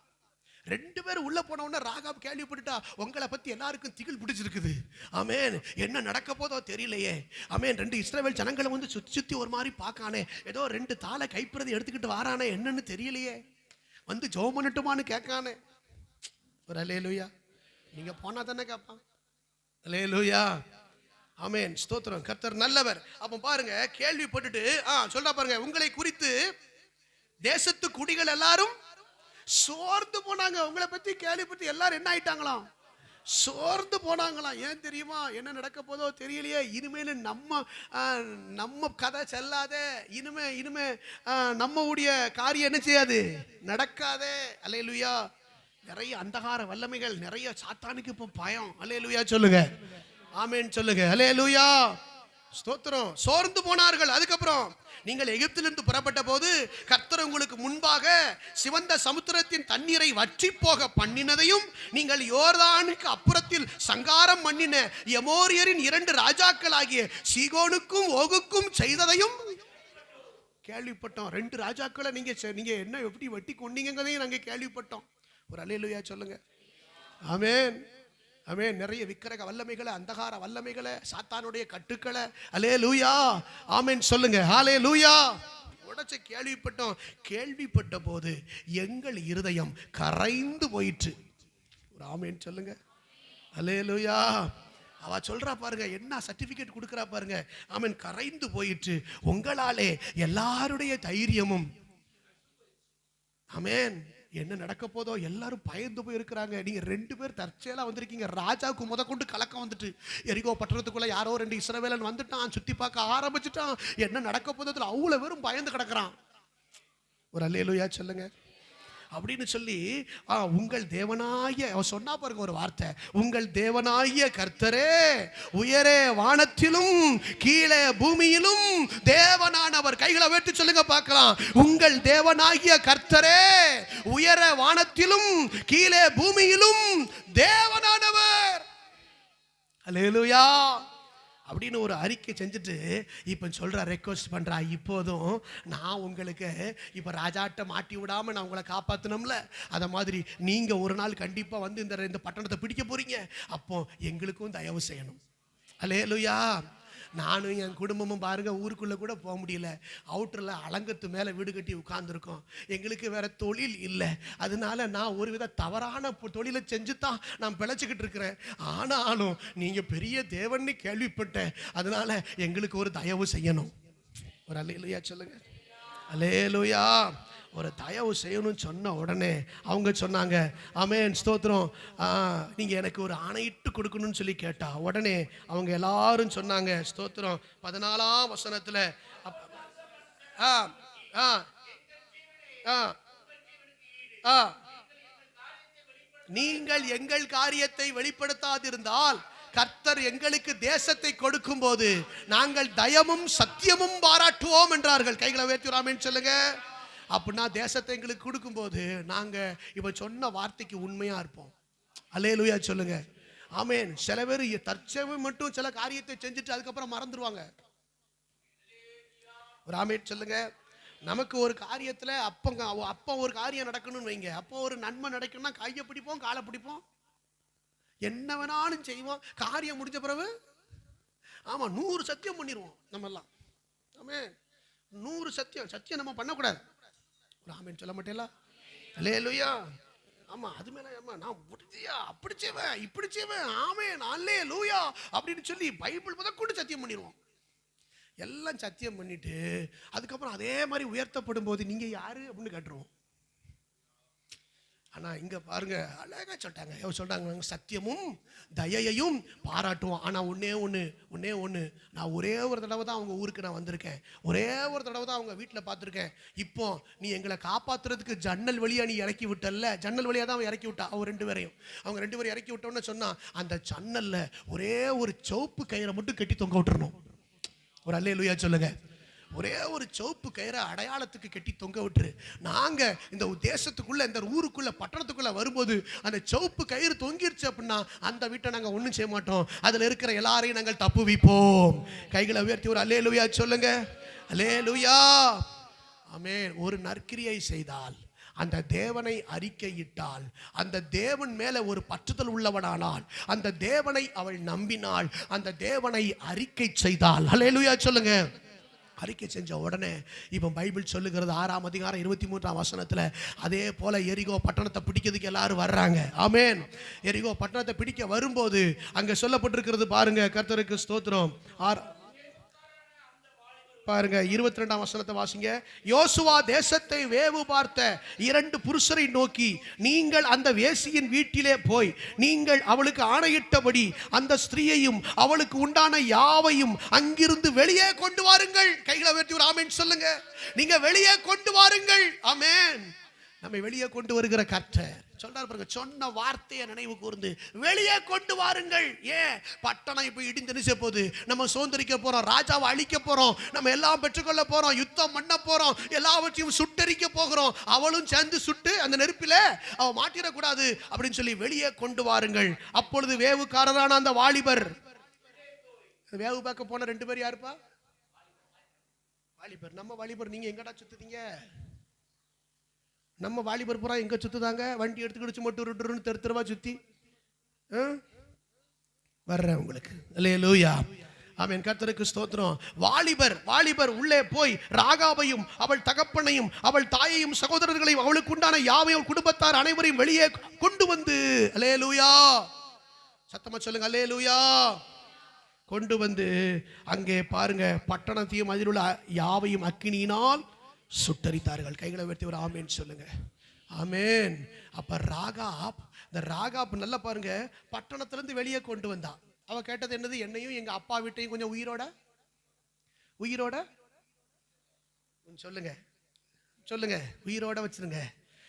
2 பேர் உள்ள போன உடனே ராகாப் கேள்விப்பட்டுட்டா, உங்களை பத்தி எல்லாருக்கும் திகில் பிடிச்சிருக்குது. ஆமென். என்ன நடக்க போதோ தெரியலையே. ஆமென். 2 இஸ்ரவேல் ஜனங்களை வந்து சுத்தி ஒரு மாதிரி பார்க்கானே, ஏதோ 2 தாளை கைப்பிரதி எடுத்துக்கிட்டு வாரானே, என்னன்னு தெரியலையே. வந்து ஜெபம் பண்ணட்டுமான்னு கேட்கானே. ஒரு அல்லேலூயா. நீங்க போனா தானே கேட்பான். அல்லேலூயா. ஆமென். ஸ்தோத்திரம். கர்த்தர் நல்லவர். அப்ப பாருங்க, கேள்விப்பட்டுட்டு சொல்றா பாருங்க, உங்களை குறித்து தேசத்து குடிகள் எல்லாரும் சோர்ந்து போனாங்க. உங்களை பத்தி கேள்விப்பட்டு எல்லாரும் என்ன ஆயிட்டாங்களாம்? சோர்ந்து போனாங்களாம். ஏன் தெரியுமா? என்ன நடக்க போதோ தெரியலையே. இனிமேல் நம்ம கதை செல்லாதே. இனிமே நம்ம உடைய காரியம் என்ன செய்யாது, நடக்காதே. அல்லேலூயா. நிறைய அந்தகார வல்லமைகள், நிறைய சாத்தானுக்கு இப்ப பயம். அல்லேலூயா சொல்லுங்க. ஆமென் சொல்லுங்க. அல்லேலூயா. ஸ்தோத்திரம். சோர்ந்து போனார்கள். அதுக்கப்புறம், நீங்கள் எகிப்திலிருந்து புறப்பட்ட போது கர்த்தர் உங்களுக்கு முன்பாக சிவந்த சமுத்திரத்தின் தண்ணீரை வற்றி போக பண்ணினதையும், நீங்கள் யோர்தானுக்கு அப்புறத்தில் சங்காரம் பண்ணின எமோரியரின் 2 ராஜாக்கள் ஆகிய சீகோனுக்கும் ஓகுக்கும் செய்ததையும் கேள்விப்பட்டோம். 2 ராஜாக்களை நீங்க என்ன எப்படி வெட்டி கொண்டீங்கதையும் நாங்க கேள்விப்பட்டோம். ஒரு அல்லேலூயா சொல்லுங்க. ஆமென். ஆமென். நிறைய விக்கிரக வல்லமைகளை, அந்தகார வல்லமைகளை, சாத்தானுடைய கட்டுக்களை, அல்லேலூயா ஆமென் சொல்லுங்க. ஹல்லேலூயா. உடைச்சு கேள்விப்பட்டோம். கேள்விப்பட்ட போது எங்கள் இருதயம் கரைந்து போயிற்று. ஒரு ஆமென் சொல்லுங்க. அல்லேலூயா. அவ சொல்றா பாருங்க, என்ன சர்டிபிகேட் கொடுக்கறா பாருங்க. ஆமென். கரைந்து போயிற்று. உங்களாலே எல்லாருடைய தைரியமும். ஆமென். என்ன நடக்க போதோ எல்லாரும் பயந்து போய் இருக்கிறாங்க. நீங்க 2 பேர் தற்செயலா வந்திருக்கீங்க. ராஜாவுக்கு முதற்கொண்டு கலக்கம் வந்துட்டு, எரிகோ பட்டணத்துக்குள்ள யாரோ 2 இஸ்ரவேலன் வந்துட்டான், சுத்தி பார்க்க ஆரம்பிச்சுட்டான். என்ன நடக்க போதோ அவ்வளவு பேரும் பயந்து கிடக்குறான். ஒரு அல்லேலூயா சொல்லுங்க. அப்படின்னு சொல்லி உங்கள் தேவனாகிய அவர் சொன்னா பாருங்க ஒரு வார்த்தை, உங்கள் தேவனாகிய கர்த்தரே உயரே வானத்திலும் கீழே பூமியிலும் தேவனானவர். கைகளை உயர்த்தி சொல்லுங்க பார்க்கலாம். உங்கள் தேவனாகிய கர்த்தரே உயர வானத்திலும் கீழே பூமியிலும் தேவனானவர். அல்லேலூயா அப்படின்னு ஒரு அறிக்கை செஞ்சுட்டு இப்போ சொல்ற ரெக்வஸ்ட் பண்றா, இப்போதும் நான் உங்களுக்கு இப்போ ராஜாட்ட மாட்டி விடாம நான் உங்களை காப்பாற்றணும்ல, அதை மாதிரி நீங்க ஒரு நாள் கண்டிப்பா வந்து இந்த பட்டணத்தை பிடிக்க போறீங்க, அப்போ எங்களுக்கும் தயவு செய்யணும். அல்லேலூயா. நானும் என் குடும்பமும் பாருங்க ஊருக்குள்ள கூட போக முடியல, அவுட்டர்ல அலங்கத்து மேல வீடு கட்டி உட்கார்ந்துருக்கோம். எங்களுக்கு வேற தொழில் இல்லை, அதனால நான் ஒரு வித தவறான தொழிலை செஞ்சு தான் நான் பிழைச்சிக்கிட்டு இருக்கிறேன். ஆனாலும் நீங்க பெரிய தேவன்னு கேள்விப்பட்டேன், அதனால எங்களுக்கு ஒரு தயவு செய்யணும். ஒரு அல்லேலூயா சொல்லுங்க. அல்லேலூயா. ஒரு தயவு செய்யணும்னு சொன்ன உடனே அவங்க சொன்னாங்க, ஆமென் ஸ்தோத்திரம், நீங்கள் எனக்கு ஒரு ஆணையிட்டு கொடுக்கணும்னு சொல்லி கேட்டா உடனே அவங்க எல்லாரும் சொன்னாங்க ஸ்தோத்திரம் 14ஆம் வசனத்தில் நீங்கள் எங்கள் காரியத்தை வெளிப்படுத்தாதிருந்தால் கர்த்தர் எங்களுக்கு தேசத்தை கொடுக்கும் போது நாங்கள் தயமும் சத்தியமும் பாராட்டுவோம் என்றார்கள். கைகளை உயர்த்தி ஆமென் சொல்லுங்க. அப்படின்னா தேசத்தை எங்களுக்கு கொடுக்கும்போது நாங்கள் இப்போ சொன்ன வார்த்தைக்கு உண்மையாக இருப்போம். அல்லேலூயா சொல்லுங்க. ஆமென். சில பேர் தற்சமயம் மட்டும் சில காரியத்தை செஞ்சுட்டு அதுக்கப்புறம் மறந்துடுவாங்க. ஒரு ஆமென் சொல்லுங்க. நமக்கு ஒரு காரியத்தில் அப்போ ஒரு காரியம் நடக்கணும்னு வைங்க, அப்போ ஒரு நன்மை நடக்கணும்னா கையை பிடிப்போம், காலை பிடிப்போம், என்ன வேணாலும் செய்வோம். காரியம் முடிஞ்ச பிறகு 100 சத்தியம் பண்ணிடுவோம் நம்ம எல்லாம். ஆமென். 100 சத்தியம் நம்ம பண்ணக்கூடாது. ஆமென் சொல்ல மாட்டேங்களா? அல்லேலூயா. ஆமா, அது மேல நான் முடிஞ்சியா அப்படி செய்வேன் இப்படி செய்வேன், ஆமென் அல்லேலூயா அப்படின்னு சொல்லி பைபிள் முதற்கொண்டு சத்தியம் பண்ணிடுவோம். எல்லாம் சத்தியம் பண்ணிட்டு அதுக்கப்புறம் அதே மாதிரி உயர்த்தப்படும் போது நீங்க யாரு அப்படின்னு கேட்டுருவோம். ஆனா இங்க பாருங்க அழகா சொல்றாங்க, சத்தியமும் தயையையும் பாராட்டுவோம். ஆனா ஒன்னே ஒண்ணு நான் ஒரே ஒரு தடவை தான் அவங்க ஊருக்கு நான் வந்திருக்கேன், ஒரே ஒரு தடவை தான் அவங்க வீட்டில் பார்த்துருக்கேன். இப்போ நீ எங்களை காப்பாத்துறதுக்கு ஜன்னல் வழியா நீ இறக்கி விட்டல்ல, ஜன்னல் வழியா தான் அவன் இறக்கி விட்டா. அவங்க ரெண்டு பேரும் இறக்கி விட்டோன்னு சொன்னா அந்த ஜன்னல்ல ஒரே ஒரு சிவப்பு கயிறை மட்டும் கட்டி தொங்க விட்டுறணும். ஒரு அல்லேலூயா சொல்லுங்க. ஒரே ஒரு சிவப்பு கயிறை அடையாளத்துக்கு கட்டி தொங்க விட்டுரு. நாங்க இந்த தேசத்துக்குள்ள இந்த ஊருக்குள்ள பட்டணத்துக்குள்ள வரும்போது அந்த சிவப்பு கயிறு தொங்கிருச்சு அப்படின்னா அந்த வீட்டை நாங்க ஒண்ணும் செய்ய மாட்டோம், அதுல இருக்கிற எல்லாரையும் நாங்கள் தப்பு வைப்போம். கைகளை உயர்த்தி ஒரு அல்லேலூயா சொல்லுங்க. அல்லேலூயா. ஆமென். ஒரு நற்கிரியை செய்தால், அந்த தேவனை அறிக்கையிட்டால், அந்த தேவன் மேல ஒரு பற்றுதல் உள்ளவனானால், அந்த தேவனை அவள் நம்பினாள், அந்த தேவனை அறிக்கை செய்தால், அல்லேலூயா சொல்லுங்க. அறிக்கை செஞ்ச உடனே இப்போ பைபிள் சொல்லுகிறது 6ஆம் அதிகாரம் 23ஆம் வசனத்துல அதே போல எரிகோ பட்டணத்தை பிடிக்கிறதுக்கு எல்லாரும் வர்றாங்க. ஆமென். எரிகோ பட்டணத்தை பிடிக்க வரும்போது அங்க சொல்லப்பட்டிருக்கிறது பாருங்க, கர்த்தருக்கு ஸ்தோத்திரம். பாருங்க 22ஆம் வசனத்தை வாசிங்க. யோசுவா தேசத்தை வேவு பார்த்த 2 புருஷரை நோக்கி, நீங்கள் அந்த வேசியின் வீட்டிலே போய் நீங்கள் அவளுக்கு ஆணையிட்டபடி அந்த ஸ்திரீயையும் அவளுக்கு உண்டான யாவையும் அங்கிருந்து வெளியே கொண்டு வாருங்கள். கைகளை உயர்த்தி ஒரு ஆமென் சொல்லுங்க. நீங்க வெளியே கொண்டு வாருங்கள். ஆமென். நம்மை வெளியே கொண்டு வருகிற கர்த்தர் சொல்றாரு பாருங்க, சொன்ன வார்த்தையை நினைவு கூர்ந்து வெளியே கொண்டு வாருங்கள். ஏன் பட்டணம் இப்ப இடிந்து போகுது, நம்ம சுதந்திரிக்க போறோம், ராஜாவை அழிக்க போறோம், நம்ம எல்லாம் பெற்றுக்கொள்ள போறோம், யுத்தம் பண்ண போறோம், எல்லாவற்றையும் சுட்டரிக்க போகிறோம். அவளும் சேர்ந்து சுட்டு அந்த நெருப்பில அவ மாட்டிடக்கூடாது அப்படின்னு சொல்லி வெளியே கொண்டு வாருங்கள். அப்பொழுது வேவுக்காரரான அந்த வாலிபர், வேவு பார்க்க போன 2 பேர் யாருப்பா? வாலிபர். நம்ம வாலிபர். நீங்க எங்கடா சுத்துதீங்க? நம்ம வாலிபர் பூரா எங்க சுத்துதாங்க? வண்டி எடுத்துக்கிடுச்சு மட்டும் தெருவா சுத்தி வர்றேன் உங்களுக்கு. அல்லேலூயா. ஆமென். கர்த்தருக்கு ஸ்தோத்திரம். வாலிபர் உள்ளே போய் ராகாபையும் அவள் தகப்பனையும் அவள் தாயையும் சகோதரர்களையும் அவளுக்கு உண்டான யாவையும் குடும்பத்தார் அனைவரையும் வெளியே கொண்டு வந்து, அல்லேலூயா சத்தமா சொல்லுங்க, அல்லேலூயா, கொண்டு வந்து அங்கே பாருங்க பட்டணத்தையும் அதில் உள்ள யாவையும் அக்கினியினால் சுட்டரித்தார்கள். கைகளை உயர்த்தி ஒரு ஆமென் சொல்லுங்க. ஆமென். அப்ப ராகாப் நல்லா பாருங்க, பட்டணத்திலிருந்து வெளியே கொண்டு வந்தா. அவ கேட்டது என்னது? என்னையும் எங்க அப்பா வீட்டையும் கொஞ்சம் உயிரோட சொல்லுங்க உயிரோட வச்சிருங்க.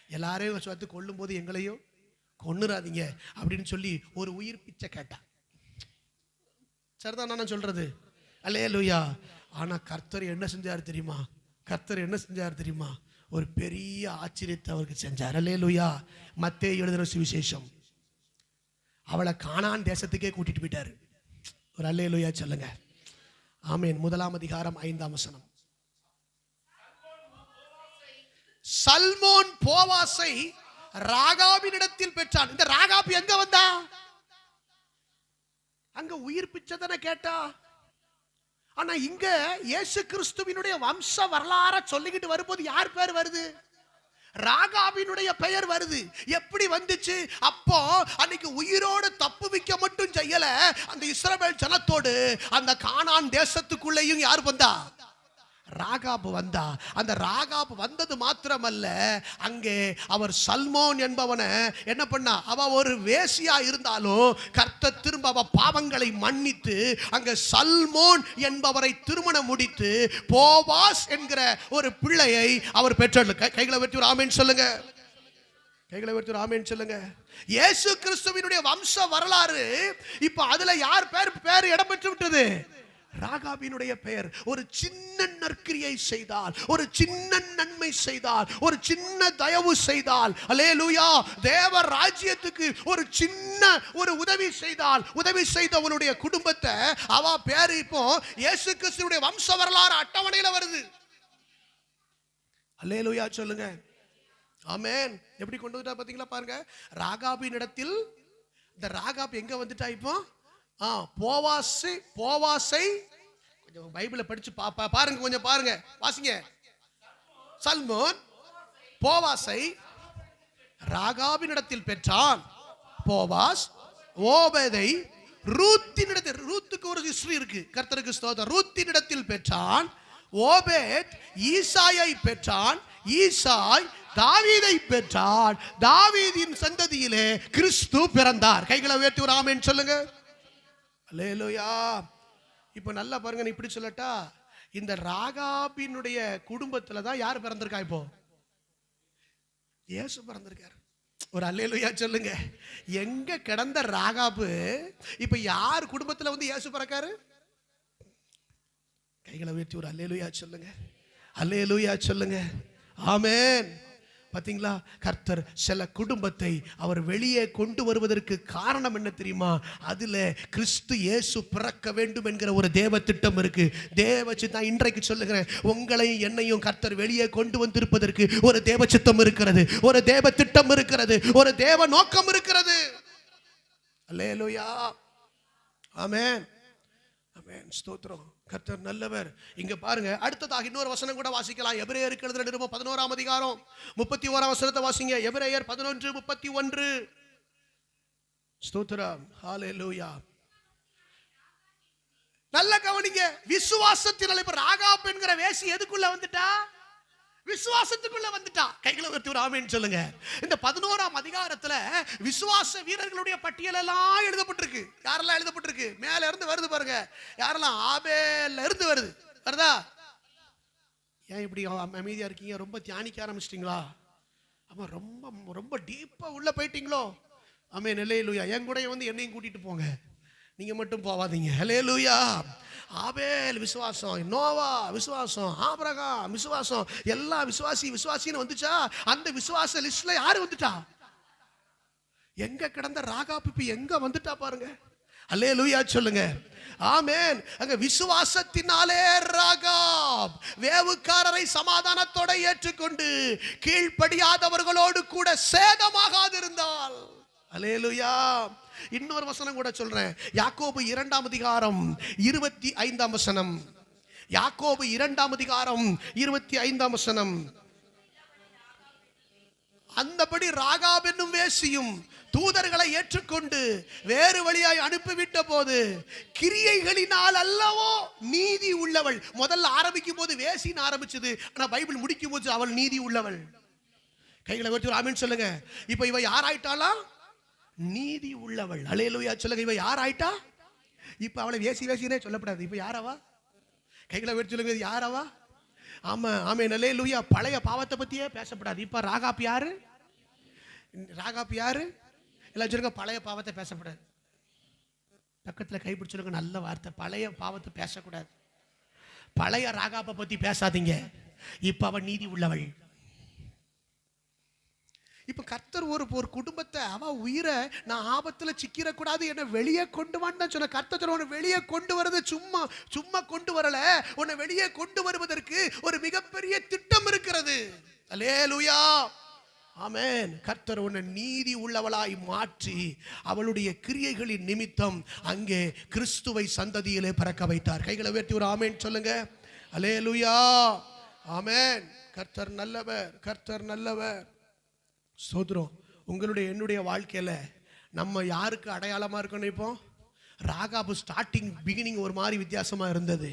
எல்லாரையும் பார்த்து கொல்லும் போது எங்களையும் கொன்னுறாதீங்க அப்படின்னு சொல்லி ஒரு உயிர் பிச்சை கேட்டான். சரிதான் நான் சொல்றது? அல்லேலூயா. ஆனா கர்த்தர் என்ன செஞ்சார் தெரியுமா? கர்த்தர் என்ன செஞ்சார் தெரியுமா? ஒரு பெரிய ஆச்சரியத்தை அவருக்கு செஞ்சார். அல்லேலூயா. மத்தேயு எழுதின சுவிசேஷம், அவளை கானான் தேசத்துக்கே கூட்டிட்டு போயிட்டாரு. ஒரு அல்லேலூயா சொல்லுங்க. ஆமென். 1 அதிகாரம் 5 வசனம். சல்மோன் போவாசை ராகாபினிடத்தில் பெற்றான். இந்த ராகாப் எங்க வந்தா? அங்க உயிர் பிச்சை தானே கேட்டா. ஆனா இங்க இயேசு கிறிஸ்துவினுடைய வம்ச வரலாற சொல்லிக்கிட்டு வரும்போது யார் பேர் வருது? ராகாபினுடைய பெயர் வருது. எப்படி வந்துச்சு? அப்போ அன்னைக்கு உயிரோடு தப்புவிக்க மட்டும் செய்யல, அந்த இஸ்ரவேல் ஜனத்தோடு அந்த கானான் தேசத்துக்குள்ளேயும் யார் வந்தா? ராகாப் வந்தா. அந்த ராகாப் வந்தது மாத்திரமல்ல, அங்கே அவர் சல்மோன் என்பவனை என்ன பண்ணா? அவ ஒரு வேசியா இருந்தாலும் கர்த்தர் திரும்ப அவ பாவங்களை மன்னித்து அங்க சல்மோன் என்பவரை திருமணம் முடித்து போவாஸ் என்கிற ஒரு பிள்ளையை அவர் பெற்றார். கைகளை வெற்றி ஒரு ஆமென் சொல்லுங்க. கைகளை வெற்றி ஒரு ஆமென் சொல்லுங்க. இயேசு கிறிஸ்துவினுடைய வம்ச வரலாறு இப்ப அதுல யார் பேர் இடம் பெற்று விட்டது? ராகாபினுடைய பெயர். ஒரு சின்ன நற்கிரியை செய்தால், ஒரு சின்ன நன்மை செய்தால், ஒரு சின்ன தயவு செய்தால், அல்லேலூயா, தேவ ராஜ்யத்துக்கு ஒரு சின்ன ஒரு உதவி செய்தால், உதவி செய்தவனுடைய குடும்பத்தை அவ பேரு இப்போ இயேசு கிறிஸ்துவினுடைய வம்ச வரலாறு அட்டவணையில வருது. அல்லேலூயா சொல்லுங்க. ஆமென். எப்படி கொண்டு வந்துட்டா பாத்தீங்களா? பாருங்க, ராகாபின் இடத்தில் இந்த ராகாப் எங்க வந்துட்டா இப்போ? போவாசை கொஞ்சம் பைபிளை படிச்சு பாருங்க, கொஞ்சம் பாருங்க, வாசிங்க. சல்மோன் போவாசை ராகாபினிடத்தில் பெற்றான். போவாஸ் ஓபேதை ரூத்தினிடத்தில், ரூத்துக்கு ஒரு ஹிஸ்டரி இருக்கு, கர்த்தருக்கு ஸ்தோத்திரம். ரூத்தினிடத்தில் பெற்றான். ஓபேத் ஈசாயை பெற்றான். ஈசாய் தாவீதை பெற்றான். தாவீதின் சந்ததியிலே கிறிஸ்து பிறந்தார். கைகளை உயர்த்தி ஒரு ஆமென் சொல்லுங்க. அல்லேலூயா. இப்போ நல்லா பாருங்க, நான் இப்படி சொல்லட்டா, இந்த ராகாபினுடைய குடும்பத்துல தான் யார் பிறந்திருக்கா? இப்போ இயேசு பிறந்திருக்காரு. ஒரு அல்லேலூயா சொல்லுங்க. எங்க கிடந்த ராகாபு இப்ப யார் குடும்பத்துல வந்து இயேசு பிறக்காரு? கைகளை உயர்த்தி ஒரு அல்லேலூயா சொல்லுங்க. அல்லேலூயா சொல்லுங்க. ஆமென். பாத்தீங்களா? கர்த்தர் சில குடும்பத்தை அவர் வெளியே கொண்டு வருவதற்கு காரணம் என்ன தெரியுமா? அதுல கிறிஸ்து இயேசு பிறக்க வேண்டும் என்கிற ஒரு தேவ திட்டம் இருக்கு. தேவ சித்தம். இன்றைக்கு சொல்லுகிறேன், உங்களையும் என்னையும் கர்த்தர் வெளியே கொண்டு வந்திருப்பதற்கு ஒரு தேவ சித்தம் இருக்கிறது, ஒரு தேவ திட்டம் இருக்கிறது, ஒரு தேவ நோக்கம் இருக்கிறது. அல்லேலூயா. ஆமென். ஆமென். ஸ்தோத்திரம். கர்த்தர் நல்லவர். இங்க பாருங்க, அடுத்ததாக இன்னொரு வசனம் கூட வாசிக்கலாம். எபிரேயருக்கு எழுதின நிருபம் 11 அதிகாரம் 31 வசனத்தை வாசிங்க. எபிரேயர் 11:31. ஸ்தோத்திரம். ஹalleluya. நல்ல கவனிங்க. விசுவாசத்தினால இப்ப ராகாப் என்கிற வேசி எதுக்குள்ள வந்துட்டா? விசுவாசத்துக்குள்ள வந்துட்டா. கைகளை உயர்த்தி ஒரு ஆமென் சொல்லுங்க. இந்த 11 அதிகாரத்துல விசுவாச வீரர்களுடைய பட்டியல் எல்லாம் எழுதப்பட்டிருக்கு. யாரெல்லாம் எழுதப்பட்டிருக்கு? மேல இருந்து வருது பாருங்க. யாரெல்லாம்? ஆபேல்ல இருந்து வருது. வருதா? ஏன் இப்படி அமைதியா இருக்கீங்க? ரொம்ப தியானிக்க ஆரம்பிச்சிட்டீங்களா? ஆமா, ரொம்ப ரொம்ப டீப்பா உள்ள போயிட்டீங்களோ? ஆமென். அல்லேலூயா. என் கூட வந்து என்னையும் கூட்டிட்டு போங்க, நீங்க மட்டும் போவாதீங்க. அல்லேலூயா. ஆபேல் விசுவாசம், நோவா விசுவாசம், ஆபிரகாம் விசுவாசம், எல்லா விசுவாசின்னு வந்துச்சா? அந்த விசுவாச லிஸ்ட்ல யாரு வந்துட்டா? எங்க கிடந்த ராகாப் இப்ப எங்க வந்துட்டா பாருங்க. அல்லேலூயா சொல்லுங்க. ஆமென். அங்க விசுவாசத்தினாலே ராகாப் வேவுக்காரரை சமாதானத்தோட ஏற்றுக்கொண்டு கீழ்ப்படியாதவர்களோடு கூட சேதமாகாதிருந்தாள். அல்லேலூயா. இன்னொரு வசனம் கூட சொல்றேன். யாக்கோபு 2 அதிகாரம் 25 வசனம். யாக்கோபு 2 அதிகாரம் 25 வசனம். அந்தபடி ராகாப் என்னும் வேசியும் தூதர்களை ஏற்றுக்கொண்டு வேறு வழியாய் அனுப்பிவிட்ட போது கிரியைகளினால் அல்லவோ நீதி உள்ளவள். முதல்ல ஆரம்பிக்கும் போது வேசின்னு ஆரம்பிச்சது, ஆனா பைபிள் முடிக்கும் போது அவள் நீதி உள்ளவள். கைகளை வச்சு ஆமென் சொல்லுங்க. இப்ப இவ யாராயிட்டாளா? நீதி உள்ளவள். அல்லேலூயா சொல்லுங்க. இவ யாராயிட்டா? இப்ப அவளை வேசினே சொல்லப்படாது. இப்ப யாராவா? கைகளை வச்சு சொல்லுங்க. யாராவா? ஆமா, ஆமென். அல்லேலூயா. பழைய பாவத்தை பத்தியே பேசப்படாது. இப்ப ராகாப் யாரு? ராகாப் யாரு? எல்லாம் சொல்லுங்க, பழைய பாவத்தை பேசக்கூடாது. பக்கத்தில் கைப்பிடிச்சிருக்க நல்ல வார்த்தை, பழைய பாவத்தை பேசக்கூடாது. பழைய ராகாப்பை பத்தி பேசாதீங்க. இப்ப அவன் நீதி உள்ளவள். இப்ப கர்த்தர் ஒரு குடும்பத்தை, அவ உயிரை நான் ஆபத்துல சிக்கிடக்கூடாது, என்ன வெளியே கொண்டு வான்னு சொன்ன கர்த்தர். உன்னை வெளியே கொண்டு வரது சும்மா சும்மா கொண்டு வரல, உன்னை வெளியே கொண்டு வருவதற்கு ஒரு மிகப்பெரிய திட்டம் இருக்கிறது. அல்லேலூயா, ஆமென். கர்த்தர் உன்னை நீதி உள்ளவளாய் மாற்றி அவளுடைய கிரியைகளின் நிமித்தம் அங்கே கிறிஸ்துவை சந்ததியிலே பிறக்க வைத்தார். கைகளை உயர்த்தி ஒரு ஆமென் சொல்லுங்க. அல்லேலூயா, ஆமென். கர்த்தர் நல்லவர், கர்த்தர் நல்லவர். ஸ்தோத்திரம். உங்களுடைய என்னுடைய வாழ்க்கையில நம்ம யாருக்கு அடையாளமா இருக்கணும்? இப்போ ராகாபு ஸ்டார்டிங் பிகினிங் ஒரு மாதிரி வித்தியாசமா இருந்தது,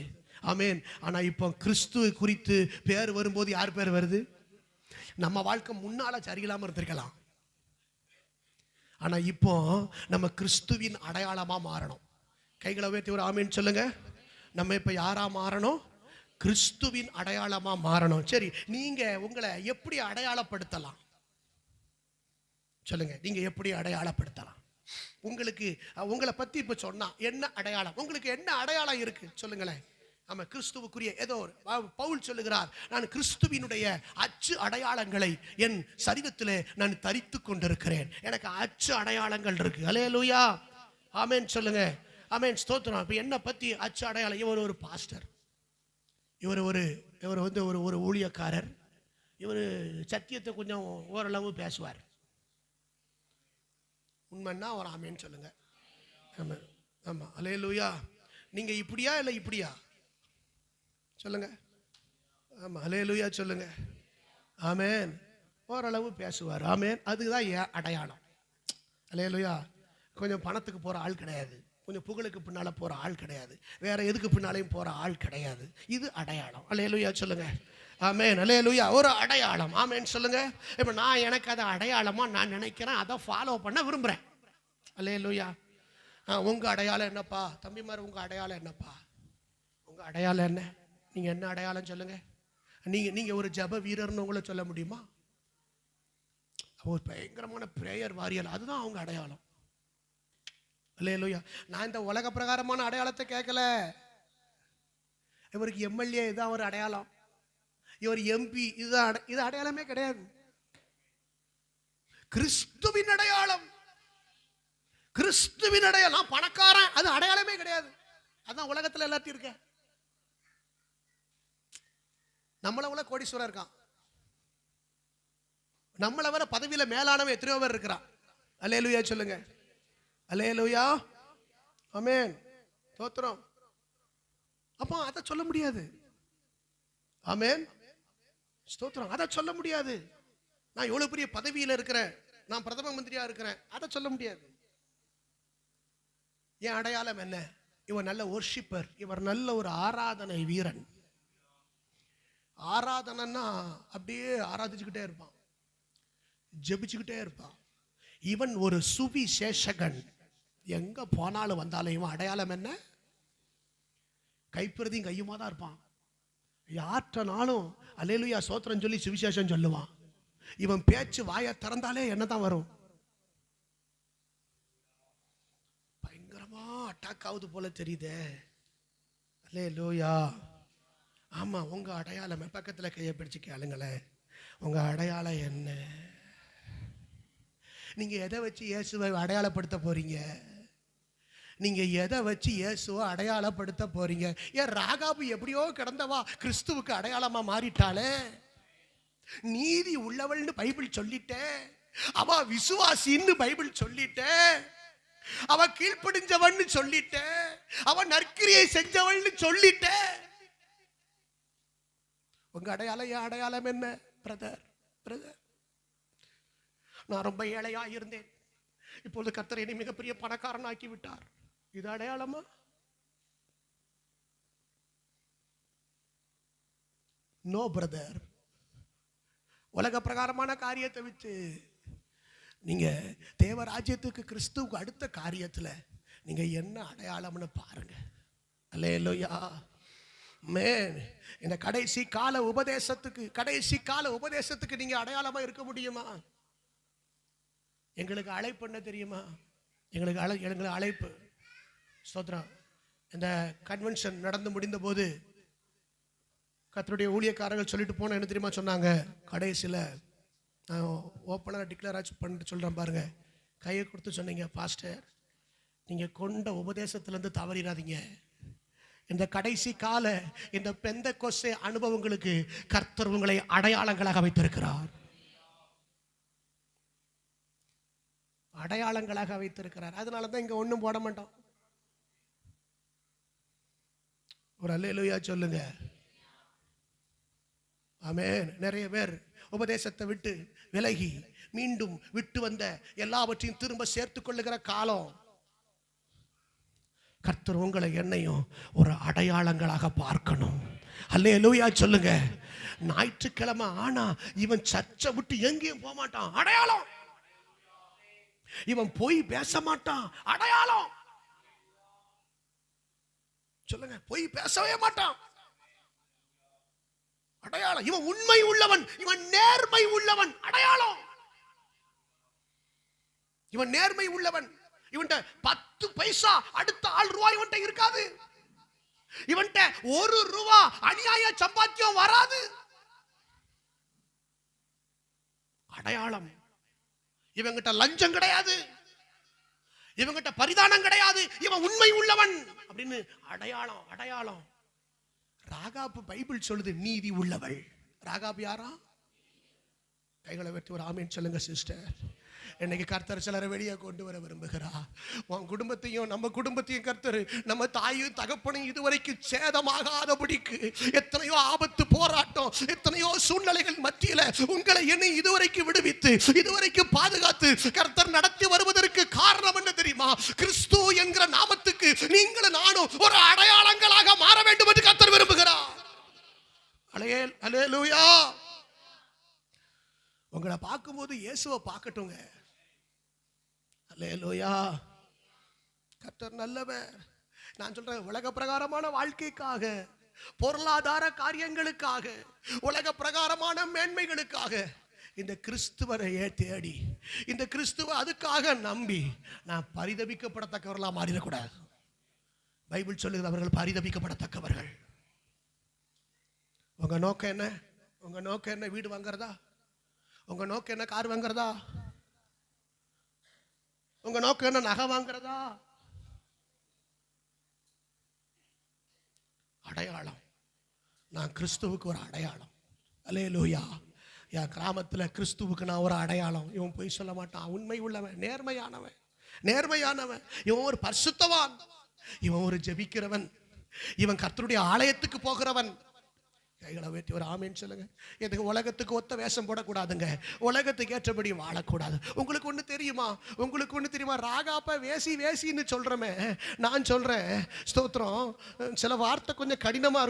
ஆமென். ஆனா இப்போ கிறிஸ்துவை குறித்து பேர் வரும்போது யார் பேர் வருது? நம்ம வாழ்க்கை முன்னால சரியில்லாம இருந்திருக்கலாம், ஆனா இப்போ நம்ம கிறிஸ்துவின் அடையாளமா மாறணும். கைகளை உயர்த்தி ஒரு ஆமென் சொல்லுங்க. நம்ம இப்ப யாரா மாறணும்? கிறிஸ்துவின் அடையாளமா மாறணும். சரி, நீங்க உங்களை எப்படி அடையாளப்படுத்தலாம் சொல்லுங்க. நீங்க எப்படி அடையாளப்படுத்தலாம்? உங்களுக்கு உங்களை பத்தி இப்ப சொன்னா என்ன அடையாளம்? உங்களுக்கு என்ன அடையாளம் இருக்கு சொல்லுங்களேன். ஆமா, கிறிஸ்துவுக்குரிய ஏதோ பவுல் சொல்லுகிறார், நான் கிறிஸ்துவினுடைய அச்சு அடையாளங்களை என் சரீரத்திலே நான் தரித்து கொண்டிருக்கிறேன். எனக்கு அச்சு அடையாளங்கள் இருக்கு. அல்லேலூயா, ஆமென் சொல்லுங்க. ஆமென், ஸ்தோத்திரம். இப்ப என்ன பத்தி அச்சு அடையாளம்? இவர் ஒரு பாஸ்டர், இவர் வந்து ஒரு ஊழியக்காரர், இவர் சத்தியத்தை கொஞ்சம் ஓரளவு பேசுவார். உண்மைன்னா ஒரு ஆமென் சொல்லுங்க. ஆமா ஆமா, அல்லேலூயா. நீங்க இப்படியா இல்லை இப்படியா சொல்லுங்க. ஆமா, அல்லேலூயா சொல்லுங்க. ஆமென். ஓரளவு பேசுவார். ஆமென். அதுதான் ஏன் அடையாளம். அல்லேலூயா. கொஞ்சம் பணத்துக்கு போற ஆள் கிடையாது, கொஞ்சம் புகழுக்கு பின்னால போற ஆள் கிடையாது, வேற எதுக்கு பின்னாலையும் போற ஆள் கிடையாது. இது அடையாளம். அல்லேலூயா சொல்லுங்க. ஆமென், அல்லேலூயா. ஒரு அடையாளம். ஆமென் சொல்லுங்க. இப்ப நான் எனக்கு அதை அடையாளமா நான் நினைக்கிறேன், அதை ஃபாலோ பண்ண விரும்புறேன். அல்லேலூயா. உங்க அடையாளம் என்னப்பா தம்பிமார்? உங்க அடையாளம் என்னப்பா? உங்க அடையாளம் என்ன? நீங்க என்ன அடையாளம் சொல்லுங்க. நீங்க ஒரு ஜப வீரர்னு உங்களை சொல்ல முடியுமா? ஒரு பயங்கரமான பிரேயர் வாரியர், அதுதான் அவங்க அடையாளம். அல்லேலூயா. நான் இந்த உலக பிரகாரமான அடையாளத்தை கேட்கல. இவருக்கு எம்எல்ஏ இதுதான் ஒரு அடையாளம், இவர் எம்பி இதுதான், இது அடையாளமே கிடையாது. கிறிஸ்துவின் அடையாளம், கிறிஸ்துவின் அடையாளம். பணக்காரன், அது அடையாளமே கிடையாது. அதான் உலகத்துல எல்லாத்தையும் இருக்க. நம்மளை விட கோடீஸ்வரர் இருக்கான், நம்மளை வர பதவியில மேலானவன் எத்தனையோ பேர் இருக்கிறான். அல்லேலூயா சொல்லுங்க. அல்லேலூயா, ஆமென், ஸ்தோத்திரம். அப்போ அதை சொல்ல முடியாது. ஆமென், ஸ்தோத்திரம். அதை சொல்ல முடியாது. நான் எவ்வளவு பெரிய பதவியில இருக்கிறேன், நான் பிரதம மந்திரியா இருக்கிறேன், அதை சொல்ல முடியாது. என் அடையாளம் என்ன? இவர் நல்ல வொர்ஷிப்பர், இவர் நல்ல ஒரு ஆராதனை வீரன். ஆராதனைன்னா அப்படியே ஆராதிச்சுக்கிட்டே இருப்பான், ஜெபிச்சுக்கிட்டே இருப்பான். இவன் ஒரு சுவிசேஷகன். எங்க போனாலும் வந்தாலும் இவன் அடையாளம் என்ன? கைப்பிரதியும் கையுமா தான் இருப்பான். யார்ட்டனாலும் அல்லேலூயா ஸ்தோத்திரம் சொல்லி சுவிசேஷம் சொல்லுவான். இவன் பேச்சு வாயை திறந்தாலே என்னதான் வரும்? பயங்கரமா அட்டாக் ஆகுது போல தெரியுதே. அல்லேலூயா. ஆமா, உங்க அடையாளம் பக்கத்துல கையை பிடிச்சு கேளுங்களேன். உங்க அடையாளம் என்ன? நீங்க எதை வச்சு இயேசுவை அடையாளப்படுத்த போறீங்க? நீங்க எதை வச்சு இயேசுவை அடையாளப்படுத்த போறீங்க? ஏன் ராகாபு எப்படியோ கிடந்தவா கிறிஸ்துவுக்கு அடையாளமா மாறிட்டாளே. நீதி உள்ளவள்னு பைபிள் சொல்லிட்டே, அவ விசுவாசின்னு பைபிள் சொல்லிட்டே, அவ கீழ்ப்படிஞ்சவன்னு சொல்லிட்டே, அவ நற்கிரியை செஞ்சவள்னு சொல்லிட்டே. உங்க அடையாளம் என் அடையாளம் என்ன? பிரதர், பிரதர், நான் ரொம்ப ஏழையா இருந்தேன், இப்பொழுது கர்த்தர் என்னை மிகப்பெரிய பணக்காரன் ஆக்கி விட்டார். இது அடையாளமா? No brother. உலக பிரகாரமான காரியத்தை வச்சு நீங்க தேவராஜ்யத்துக்கு கிறிஸ்துவுக்கு அடுத்த காரியத்துல நீங்க என்ன அடையாளம்னு பாருங்க. அல்லேலூயா. மேன், இந்த கடைசி கால உபதேசத்துக்கு நீங்க அடையாளமா இருக்க முடியுமா? எங்களுக்கு அழைப்பு என்ன தெரியுமா? எங்களுக்கு அழைப்பு ஸ்தோத்திரம். இந்த கன்வென்ஷன் நடந்து முடிந்த போது கர்த்தருடைய ஊழியக்காரர்கள் சொல்லிட்டு போன என்ன தெரியுமா சொன்னாங்க? கடைசியில் நான் ஓப்பனாக டிக்ளேர் ஆச்சு பண்ணிட்டு சொல்கிறேன் பாருங்க. கையை கொடுத்து சொன்னீங்க, பாஸ்டர் நீங்கள் கொண்ட உபதேசத்திலேருந்து தவறிடாதீங்க. இந்த கடைசி கால இந்த பெந்தெக்கோஸ்தே அனுபவங்களுக்கு கர்த்தர் உங்களை அடையாளங்களாக வைத்திருக்கிறார். அடையாளங்களாக வைத்திருக்கிறார். அதனால தான் இங்க ஒன்றும் போட மாட்டோம். ஒரு அல்லேலூயா சொல்லுங்க. ஆமென். நிறைய பேர் உபதேசத்தை விட்டு விலகி மீண்டும் விட்டு வந்த எல்லாவற்றையும் திரும்ப சேர்த்துக் கொள்ளுகிற காலம். கர்த்தர் உங்களை என்னையும் ஒரு அடையாளங்களாக பார்க்கணும். அல்லேலூயா சொல்லுங்க. ஞாயிற்றுக்கிழமை ஆனா இவன் சர்ச்சை விட்டு எங்கேயும் போக மாட்டான், அடையாளம். இவன் போய் பேச மாட்டான், அடையாளம். சொல்லுங்க, போய் பேசவே மாட்டான், அடையாளம். இவன் உண்மை உள்ளவன், இவன் நேர்மை உள்ளவன், அடையாளம். இவன் நேர்மை உள்ளவன். இவன்ட்ட 10 பைசா அடுத்த ஆள் ரூபாய் இவன்ட்ட இருக்காது. இவன்ட்ட 1 ரூபா அநியாய சம்பாத்தியம் வராது, அடையாளம். இவங்கிட்ட லஞ்சம் கிடையாது, இவங்கிட்ட பரிதானம் கிடையாது, இவன் உண்மை உள்ளவன் அப்படின்னு அடையாளம். அடையாளம். ராகாபு பைபிள் சொல்லுது நீதி உள்ளவள். ராகாபு யாரா? கைகளை வெட்டி ஒரு ஆமீன் சொல்லுங்க சிஸ்டர். இன்னைக்கு கர்த்தர் சிலரை வெளியே கொண்டு வர விரும்புகிறார். உன் குடும்பத்தையும் நம்ம குடும்பத்தையும் கர்த்தர், நம்ம தாயும் தகப்பனையும் இதுவரைக்கும் சேதமாகாதபடிக்கு எத்தனையோ ஆபத்து, போராட்டம், எத்தனையோ சூழ்நிலைகள் மத்தியில உங்களை என்னை இதுவரைக்கும் விடுவித்து இதுவரைக்கும் பாதுகாத்து கர்த்தர் நடத்தி வருவதற்கு காரணம் என்ன தெரியுமா? கிறிஸ்து என்கிற நாமத்துக்கு நீங்களும் நானும் ஒரு அடையாளங்களாக மாற வேண்டும் என்று கர்த்தர் விரும்புகிறார். அல்லேலூயா. உங்களை பார்க்கும்போது இயேசுவை பார்க்கட்டுங்க. அல்லேலூயா. கர்த்தர் நல்லவர். நான் சொல்றேன், உலக பிரகாரமான வாழ்க்கைக்காக, பொருளாதார காரியங்களுக்காக, உலக பிரகாரமான மேன்மைகளுக்காக இந்த கிறிஸ்துவரையே தேடி, இந்த கிறிஸ்துவ அதுக்காக நம்பி நான் பரிதபிக்கப்படத்தக்கவர்களா மாறிடக்கூடாது. பைபிள் சொல்லுகிறது அவர்கள் பரிதபிக்கப்படத்தக்கவர்கள். உங்க நோக்கம் என்ன? உங்க நோக்கம் என்ன? வீடு வாங்குறதா? உங்க நோக்கம் என்ன? கார் வாங்குறதா? உங்க நோக்கம் என்ன? நகை வாங்குறதா? அடையாளம். நான் கிறிஸ்துவுக்கு ஒரு அடையாளம். அல்லேலூயா. என் கிராமத்தில் கிறிஸ்துவுக்கு நான் ஒரு அடையாளம். இவன் பொய் சொல்ல மாட்டான், உண்மை உள்ளவன், நேர்மையானவன், நேர்மையானவன். இவன் ஒரு பரிசுத்தவான், இவன் ஒரு ஜெபிக்கிறவன், இவன் கர்த்தருடைய ஆலயத்துக்கு போகிறவன். கைகளை வெட்டி ஒரு ஆமீன் சொல்லுங்க. எதுக்கு உலகத்துக்கு ஒத்த வேஷம் போடக்கூடாதுங்க, உலகத்துக்கு ஏற்றபடி வாழக்கூடாது. உங்களுக்கு ஒன்று தெரியுமா? உங்களுக்கு ஒன்று தெரியுமா? ராகாப்ப வேசி வேசின்னு சொல்றமே, நான் சொல்றேன் ஸ்தோத்திரம், சில வார்த்தை கொஞ்சம் கடினமா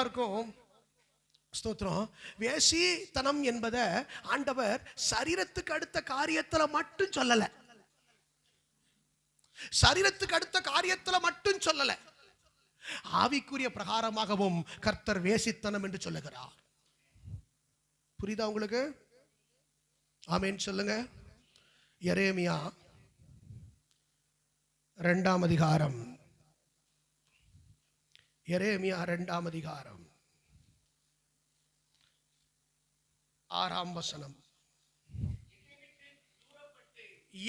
இருக்கும். ஸ்தோத்திரம். வேசித்தனம் என்பதை ஆண்டவர் சரீரத்துக்கு அடுத்த காரியத்துல மட்டும் சொல்லல, சரீரத்துக்கு அடுத்த காரியத்துல மட்டும் சொல்லல, ஆவிக்குரிய பிரகாரமாகவும் கர்த்தர் வேசித்தனம் என்று சொல்லுகிறார். புரியுதா உங்களுக்கு? ஆமென் சொல்லுங்க. எரேமியா 2ஆம் அதிகாரம், எரேமியா 2ஆம் அதிகாரம் 6ஆம் வசனம்.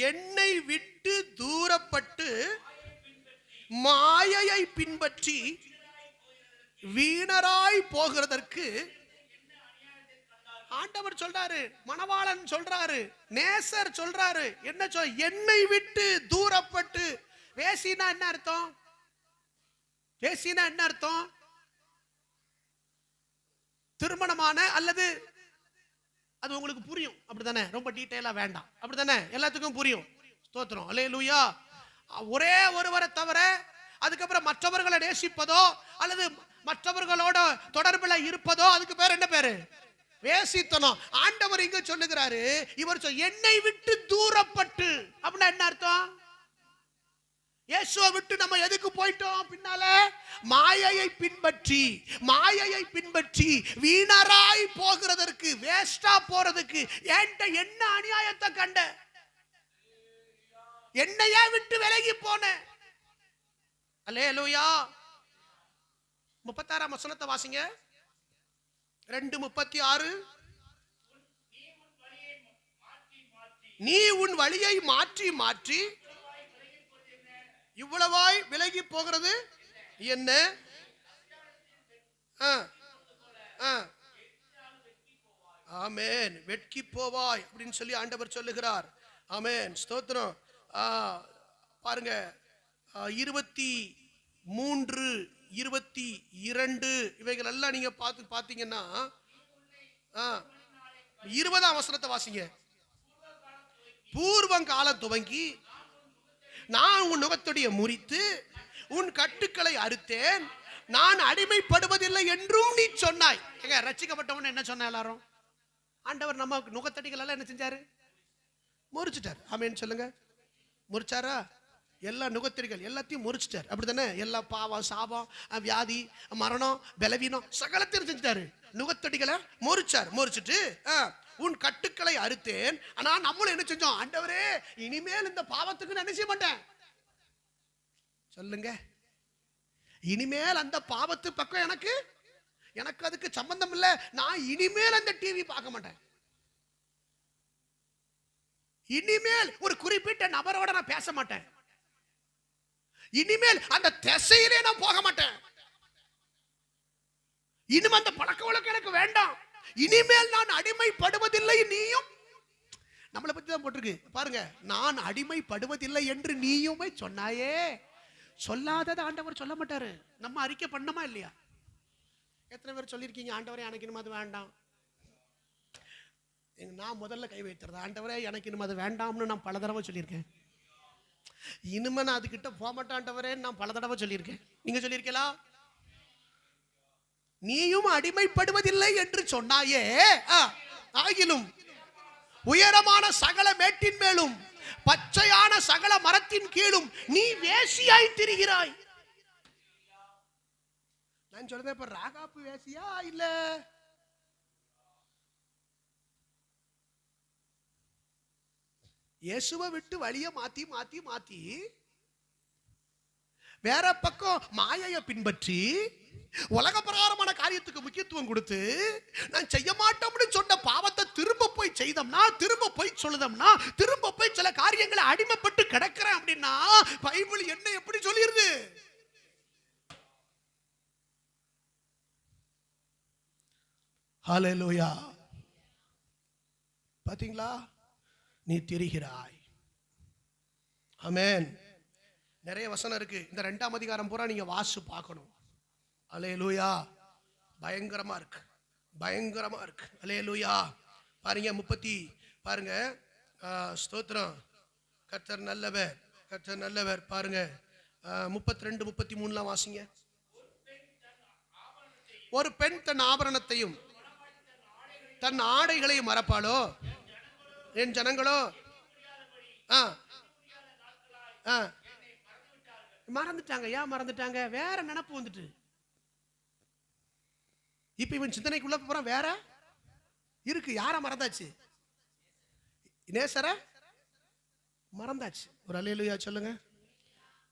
என்னை விட்டு தூரப்பட்டு மாயையை பின்பற்றி வீணராய் போகிறதற்கு ஆண்டவர் சொல்றாரு, மணவாளன் சொல்றாரு, நேசர் சொல்றாரு. என்ன சொல்? என்னை விட்டு தூரப்பட்டு. வேசினா என்ன அர்த்தம்? வேசினா என்ன அர்த்தம்? திருமணமான அல்லது, அது உங்களுக்கு புரியும் அப்படித்தானே? ரொம்ப டீட்டெயிலா வேண்டாம், அப்படித்தானே? எல்லாத்துக்கும் புரியும். ஸ்தோத்திரம். அல்லேலூயா. ஒரே ஒருவரை தவிர அதுக்கப்புறம் மற்றவர்களை நேசிப்பதோ அல்லது மற்றவர்களோட தொடர்புல இருப்பதோ அதுக்கு பேர் என்ன பேரு? வேசித்தனம். ஆண்டவர் இங்க சொல்லுகிறாரு, இவர் என்னை விட்டு தூரப்பட்டு. அப்படின்னா என்ன அர்த்தம்? இயேசுவை விட்டு நம்ம எதுக்கு போயிட்டோம்? பின்னால மாயையை பின்பற்றி வீணராய் போகிறதற்கு, வேஸ்டா போறதுக்கு. என்கிட்ட என்ன அநியாயத்தை கண்ட, என்னையே விட்டு விலகி போன. அல்லேலூயா. 36ஆம் வசனத்தை வாசிங்க. 2:36. நீ உன் வழியை மாற்றி மாற்றி இவ்வளவாய் விலகி போகிறது என்ன? ஆமென். வெட்கி போவாய் அப்படின்னு சொல்லி ஆண்டவர் சொல்லுகிறார். ஆமென், ஸ்தோத்திரம். பாருங்க, 23, 22 இவைகள் எல்லாம் நீங்க பாத்தீங்கன்னா 20ஆம் வசனத்தை வாசிங்க. பூர்வங்காலம் துவங்கி நான் உன் நுகத்தடியை முறித்து உன் கட்டுக்களை அறுத்தேன், நான் அடிமைப்படுவதில்லை என்றும் நீ சொன்னாய். ரட்சிக்கப்பட்டவன் என்ன சொன்ன? எல்லாரும் ஆண்டவர் நம்ம நுகத்தடிகள் எல்லாம் என்ன செஞ்சாரு? முறிச்சிட்டார். ஆமென் சொல்லுங்க. முறிச்சாரா? எல்லா நுகத்தடிகள் எல்லாத்தையும் முறிச்சிட்டார். அப்படித்தானே? எல்லா பாவம், சாபம், வியாதி, மரணம், பலவீனம் சகலத்தையும் செஞ்சிட்டாரு. நுகத்தடிகளை முறிச்சிட்டு உன் கட்டுக்களை அறுத்தேன். ஆனா நம்மளும் என்ன செஞ்சோம்? ஆண்டவரே, இனிமேல் இந்த பாவத்துக்கு நான் என்ன செய்ய மாட்டேன். சொல்லுங்க. இனிமேல் அந்த பாவத்து பக்கம் எனக்கு அதுக்கு சம்பந்தம் இல்லை. நான் இனிமேல் அந்த டிவி பார்க்க மாட்டேன். இனிமேல் ஒரு குறிப்பிட்ட நபரோட நான் பேச மாட்டேன். இனிமேல் அந்த திசையிலே நான் போக மாட்டேன். இனிமே அந்த பழக்க வழக்கம் எனக்கு வேண்டாம். இனிமேல் நான் அடிமைப்படுவதில்லை. நீயும் நம்மளை பத்தி தான் போட்டிருக்கு பாருங்க. நான் அடிமைப்படுவதில்லை என்று நீயுமே சொன்னாயே. சொல்லாதது ஆண்டவர் சொல்ல மாட்டாரு. நம்ம அறிக்கை பண்ணமா இல்லையா? எத்தனை பேர் சொல்லியிருக்கீங்க, ஆண்டவரே எனக்கு இனிமே அது வேண்டாம்? நான் முதல்ல கை வைத்துறது, ஆண்டவரே எனக்கு இனிமே அது வேண்டாம்னு நான் பல தடவை சொல்லியிருக்கேன். இனிமே நான் அதுகிட்ட போக மாட்டேன் ஆண்டவரே நான் பல தடவை சொல்லியிருக்கேன். நீங்க சொல்லியிருக்கலாம். நீயும் அடிமைப்படுவதில்லை என்று சொன்னாயே, ஆகிலும் உயரமான சகல மேட்டின் மேலும் பச்சையான சகல மரத்தின் கீழும் நீ வேசியாய் திரிகிறாய். நான் சொல்றேன், இப்ப ராகாப்பு வேசியா இல்ல இயேசுவை விட்டு வழிய மாத்தி மாத்தி மாத்தி வேற பக்கம் மாயையை பின்பற்றி உலக பிரகாரமான காரியத்துக்கு முக்கியத்துவம் கொடுத்து நான் செய்ய மாட்டோம்னு சொன்ன பாவத்தை திரும்ப போய் செய்தோம்னா, திரும்ப போய் சொல்லுதோம்னா, திரும்ப போய் சில காரியங்களை அடிமைப்பட்டு கிடக்கிறேன் அப்படின்னா பைபிள் என்ன எப்படி சொல்லிருது? ஹல்லேலூயா. பாத்தீங்களா? நீ திரிகிறாய். ஆமென். நிறைய வசனம் இருக்கு. இந்த 2ஆம் அதிகாரம் பூரா நீங்க வாசி பார்க்கணும். அல்லேலூயா. பயங்கரமா இருக்கு, பயங்கரமா இருக்கு. அல்லேலூயா. பாருங்க 30 பாருங்க. ஸ்தோத்திரம். கர்த்தர் நல்லவர், கர்த்தர் நல்லவர். பாருங்க 32, 33 வாசிங்க. ஒரு பெண் தன் ஆபரணத்தையும் தன் ஆடைகளையும் மறப்பாளோ? என் ஜனங்களோ மறந்துட்டாங்க. ஏன் மறந்துட்டாங்க? வேற நினைப்பு வந்துட்டு. இப்ப இவன் சிந்தனைக்குள்ள போறான். வேற இருக்கு. யார மறந்தாச்சு? நேசர மறந்தாச்சு. ஒரு அல்லேலூயா சொல்லுங்க.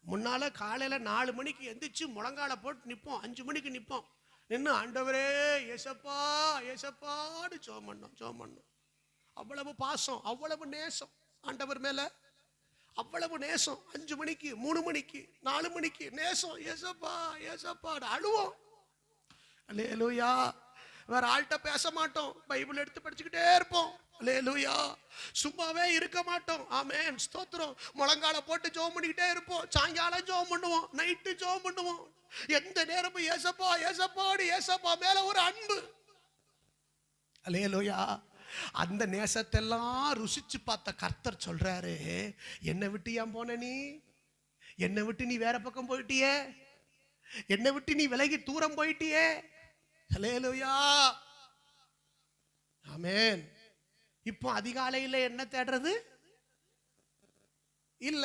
முன்னால காலையில 4 மணிக்கு எந்திரிச்சு முழங்கால போட்டு நிப்போம். 5 மணிக்கு நிப்போம். நின்று ஆண்டவரே ஏசப்பா ஏசப்பான்னு ஜெபம் பண்ணோம். அவ்வளவு பாசம், அவ்வளவு நேசம் ஆண்டவர் மேல, அவ்வளவு நேசம். 5 மணிக்கு, 3 மணிக்கு, 4 மணிக்கு நேசம். ஏசப்பா ஏசப்பா அழுவோம். அல்லேலூயா. வேற ஆள்கிட்ட பேச மாட்டோம். பைபிள் எடுத்து படிச்சுக்கிட்டே இருப்போம். அல்லேலூயா. சும்மாவே இருக்க மாட்டோம். ஆமென், ஸ்தோத்திரம். முழங்கால போட்டு ஜெபம் பண்ணிக்கிட்டே இருப்போம். சாயங்காலம் ஜெபம் பண்ணுவோம், நைட்டு ஜெபம் பண்ணுவோம். எந்த நேரமும் ஏசப்பா ஏசப்பாடு, ஏசப்பா மேல ஒரு அன்பு. அல்லேலூயா. அந்த நேசத்தெல்லாம் ருசிச்சு பார்த்த கர்த்தர் சொல்றாரு, என்னை விட்டு ஏன் போன? நீ என்னை விட்டு நீ வேற பக்கம் போயிட்டியே, என்னை விட்டு நீ விலகி தூரம் போயிட்டியே. ஹல்லேலூயா. ஆமென். இப்போ அதிகாலையில் என்ன தேடுறது இல்ல.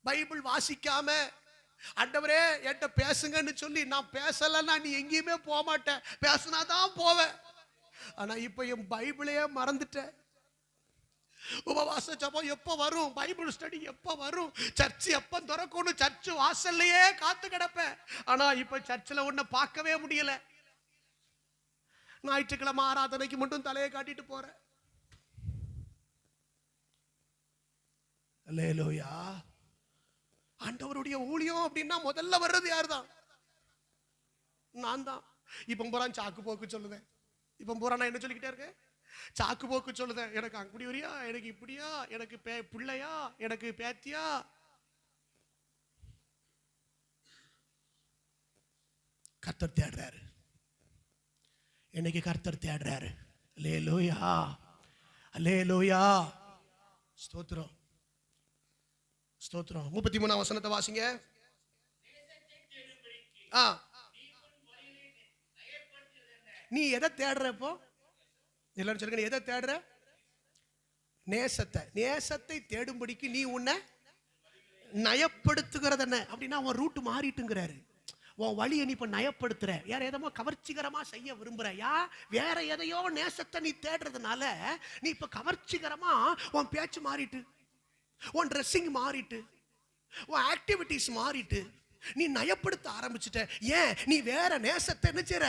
பைபிள் வாசிக்காம ஆண்டவரே என்கிட்ட பேசுங்கன்னு சொல்லி நான் பேசலன்னா நீ எங்கேயுமே போக மாட்டேன், பேசினாதான் போவேன். ஆனா இப்ப என் பைபிளையே மறந்துட்டேன். உபவாச ஜெபம் எப்ப வரும், பைபிள் ஸ்டடி எப்ப வரும், சர்ச் எப்ப திறக்கணும், சர்ச் வாசல்லையே காத்து கிடப்பேன். ஆனா இப்ப சர்ச்சில் உன்னை பார்க்கவே முடியல. ஞாயிற்றுக்கிழமை ஆராதனைக்கு மட்டும் தலையை காட்டிட்டு போறேன். அல்லேலூயா. ஆண்டவருடைய ஊழியம் அப்படின்னா முதல்ல வர்றது யாருதான்? நான் தான். இப்ப பூரா சாக்கு போக்கு சொல்லுவேன். இப்ப பூரா நான் என்ன சொல்லிக்கிட்டே இருக்கேன்? சாக்கு போக்கு சொல்லுதேன். எனக்கு அப்படி வரியா, எனக்கு இப்படியா, எனக்கு பிள்ளையா, எனக்கு பேத்தியா. கர்த்தர் தேடுறாரு. இன்னைக்கு கர்த்தர் தேடுறாரு. அல்லேலூயா, அல்லேலூயா. ஸ்தோத்திரம், ஸ்தோத்திரம். 33 வசனத்தை வாசிங்க. நீ எதை தேடுற? இப்போ எல்லாரும் சொல்லுங்க, எதை தேடுற? நேசத்தை. நேசத்தை தேடும்படிக்கு நீ உன்னை நயப்படுத்துகிறது என்ன அப்படின்னா அவன் ரூட் மாறிட்டுங்கிறாரு. உன் வழியை நீ இப்ப நயப்படுத்துற. வேற எதோ கவர்ச்சிகரமா செய்ய விரும்புறையா? வேற எதையோ நேசத்தை நீ தேடுறதுனால நீ இப்ப கவர்ச்சிகரமா உன் பேச்சு மாறிட்டு, உன் ட்ரெஸ்ஸிங் மாறிட்டு, உன் ஆக்டிவிட்டிஸ் மாறிட்டு நீ நயப்படுத்த ஆரம்பிச்சுட்ட. ஏன்? நீ வேற நேசத்தை என்ன செய்ற?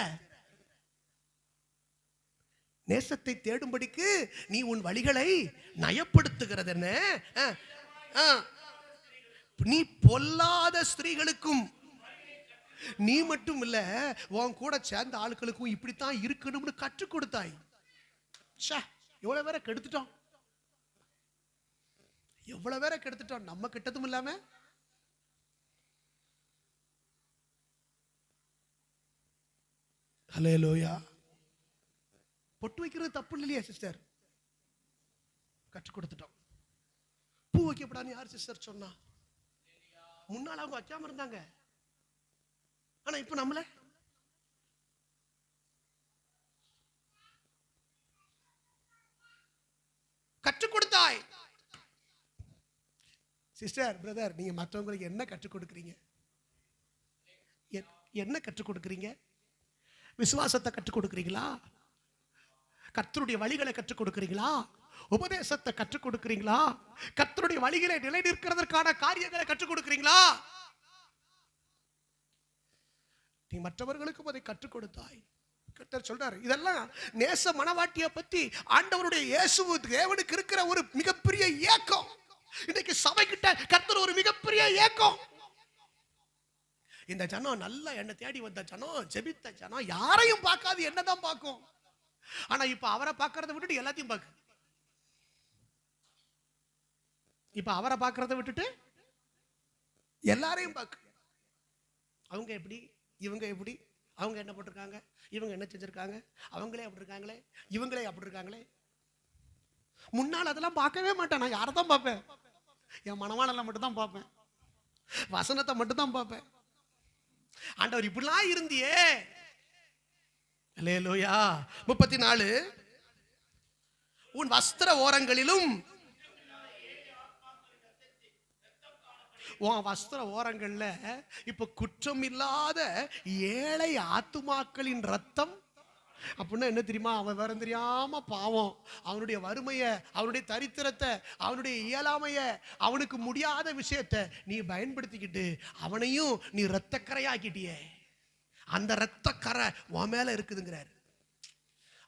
நேசத்தை தேடும்படிக்கு நீ உன் வழிகளை நயப்படுத்துகிறது என்ன? நீ பொல்லாத ஸ்திரீகளுக்கும், நீ மட்டும் இல்ல உன் கூட சேர்ந்த ஆட்களுக்கும் இப்படித்தான் இருக்கணும்னு கற்றுக் கொடுத்தாய். எவ்வளவு பேரை கெடுத்துட்டோம், எவ்வளவு பேரை கெடுத்துட்டோம். நம்ம கிட்டதும் இல்லாம ஹல்லேலூயா. பொட்டு வைக்கிறது தப்பு இல்லையா சிஸ்டர்? கற்றுக் கொடுத்துட்டோம். பூ வைக்கப்படாது யார் சிஸ்டர் சொன்னா? முன்னால அவங்க வைக்காம இருந்தாங்க. ஆனா இப்ப நம்மள கற்றுக் கொடுத்தாய். சிஸ்டர், பிரதர், நீங்க மற்றவங்களுக்கு என்ன கற்றுக் கொடுக்கிறீங்க? என்ன கற்றுக் கொடுக்கிறீங்க? விசுவாசத்தை கற்றுக் கொடுக்கிறீங்களா? கர்த்தருடைய வழிகளை கற்றுக் கொடுக்கிறீங்களா? உபதேசத்தை கற்றுக் கொடுக்கிறீங்களா? கர்த்தருடைய வழிகளை நிலை நிற்கிறதற்கான காரியங்களை கற்றுக் கொடுக்கிறீங்களா? நீ மற்றவர்களுக்கும் அதை கற்றுக் கொடுத்தாய். கர்த்தர் சொல்றாரு. இதெல்லாம் நேச மனவாட்டியை பத்தி ஆண்டவருடைய இயேசு தேவனுக்கு இருக்கிற ஒரு மிகப்பெரிய ஏக்கம். இன்னைக்கு சபை கிட்ட கர்த்தர் ஒரு மிகப்பெரிய ஏக்கம். இந்த ஜனம் நல்லா என்ன தேடி வந்த ஜனம், ஜெபித்த ஜனம், யாரையும் பார்க்காது, என்னதான் பார்க்கும். ஆனா இப்ப அவரை பார்க்கறத விட்டுட்டு எல்லாத்தையும் பார்க்க. இப்ப அவரை பார்க்கறத விட்டுட்டு எல்லாரையும் பார்க்க. அவங்க எப்படி, இவங்க எப்படி, அவங்க என்ன போட்டிருக்காங்க, இவங்க என்ன செஞ்சிருக்காங்க, அவங்களே அப்படி இருக்காங்களே, இவங்களே அப்படி இருக்காங்களே. முன்னால் அதெல்லாம் பார்க்கவே மாட்டேன். நான் யாரை தான் பார்ப்பேன்? என் மனவாளனை மட்டும் தான் பார்ப்பேன், வசனத்தை மட்டும் தான் பார்ப்பேன். ஆண்டவர் இப்படிலாம் இருந்தியே. அல்லேலூயா. 34 உன் வஸ்திர ஓரங்களிலும், உன் வஸ்திர ஓரங்கள்ல இப்ப குற்றம் இல்லாத ஏழை ஆத்துமாக்களின் ரத்தம். அப்படின்னா என்ன தெரியுமா? அவன் வேற தெரியாம பாவம், அவனுடைய வறுமைய, அவனுடைய தரித்திரத்தை, அவனுடைய இயலாமைய, அவனுக்கு முடியாத விஷயத்தை நீ பயன்படுத்திக்கிட்டு அவனையும் நீ இரத்தக்கரையாக்கிட்டியே. அந்த இரத்தக்கரை உன் மேல இருக்குதுங்கிறார்.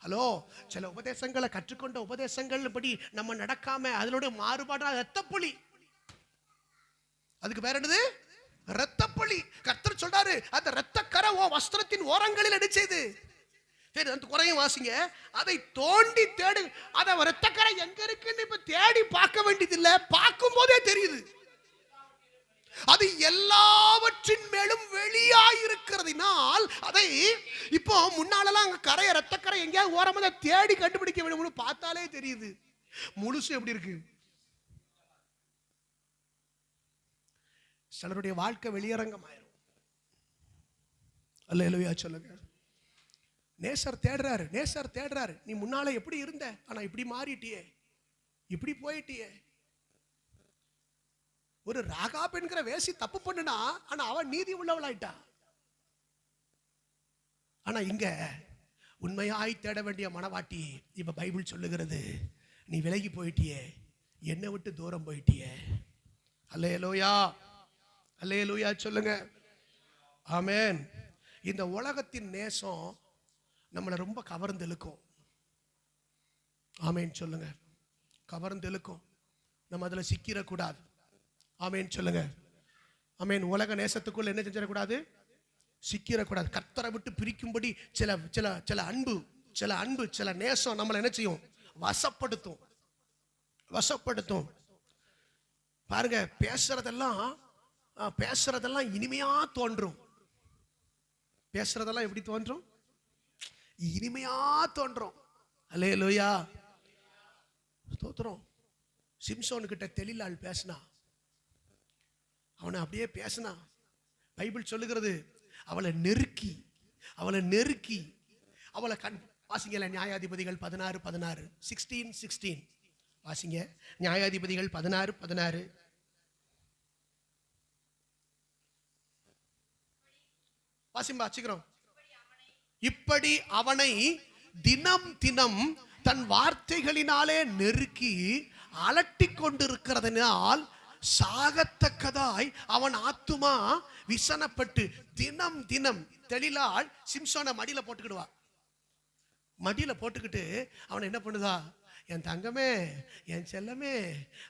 ஹலோ, சில உபதேசங்களை கற்றுக்கொண்ட உபதேசங்கள் படி நம்ம நடக்காம அதனுடைய மாறுபாடு இரத்தப்பொழி. அதுக்கு பேர் என்னது? இரத்தப்பொழி. கர்த்தர் சொல்றாரு, அந்த இரத்தக்கரை உன் வஸ்திரத்தின் ஓரங்களில் அடிச்சது. அந்த குறையும் வாசிங்க. அதை தோண்டி தேடு. அத இரத்தக்கரை எங்க இருக்குன்னு இப்ப தேடி பார்க்க வேண்டியது இல்ல, பார்க்கும் போதே தெரியுது. அது எல்லாவற்றின் மேலும் வெளியாயிருக்கிறதுனால் அதை இப்போ முன்னாலெல்லாம் அங்க கரை, இரத்தக்கரை எங்கேயாவது ஓரமா தேடி கண்டுபிடிக்க வேணும்னு பார்த்தாலே தெரியுது. முழுசு எப்படி இருக்கு? சிலருடைய வாழ்க்கை வெளியரங்கமாயிரும். அல்லேலூயா சொல்லுங்க. நேசர் தேடுறாரு, நேசர் தேடுறாரு. நீ முன்னால எப்படி இருந்த, ஆனா இப்படி மாறிட்டியே, இப்படி போயிட்டியே. ஒரு ராகாப் என்கிற வேசி தப்பு பண்ணுனா, ஆனா அவன் நீதி உள்ளவளாயிட்டா. ஆனா இங்க உண்மையாய் தேட வேண்டிய மனவாட்டி இப்ப பைபிள் சொல்லுகிறது, நீ விலகி போயிட்டியே, என்னை விட்டு தூரம் போயிட்டியே. அல்லேலூயா, அல்லேலூயா சொல்லுங்க. ஆமென். இந்த உலகத்தின் நேசம் நம்மளை ரொம்ப கவர்ந்து இழுக்கும். ஆமென் சொல்லுங்க. கவர்ந்து இழுக்கும், நம்ம அதுல சிக்கிடக்கூடாது. ஆமென் சொல்லுங்க. ஆமென். உலக நேசத்துக்குள்ள என்ன செஞ்சிடக்கூடாது? சிக்கிடக்கூடாது. கர்த்தரை விட்டு பிரிக்கும்படி சில சில சில அன்பு சில நேசம் நம்மளை என்ன செய்யும்? வசப்படுத்தும், வசப்படுத்தும். பாருங்க, பேசுறதெல்லாம் இனிமையா தோன்றும். பேசுறதெல்லாம் எப்படி தோன்றும்? இனிமையா தோன்றும். அல்லேலூயா, ஸ்தோத்திரம். சிம்சோன் கிட்ட தெளிலாள் பேசினா, அவனை அப்படியே பேசினா. பைபிள் சொல்லுகிறது, அவளை நெருக்கி அவளை வாசிங்கல. நியாயாதிபதிகள் 16:16 16:16 வாசிங்க. நியாயாதிபதிகள் 16:16 வாசிம்பா சீக்கிரம். இப்படி அவனை தினம் தினம் தன் வார்த்தைகளினாலே நெருக்கி அலட்டி கொண்டிருக்கிறதுனால் சாகத்தக்கதாய் அவன் ஆத்துமா விசனப்பட்டு தினம் தினம் தெளிலாள் சிம்சோனை மடியில போட்டுக்கிடுவா. மடியில போட்டுக்கிட்டு அவனை என்ன பண்ணுதா? என் தங்கமே, என் செல்லமே,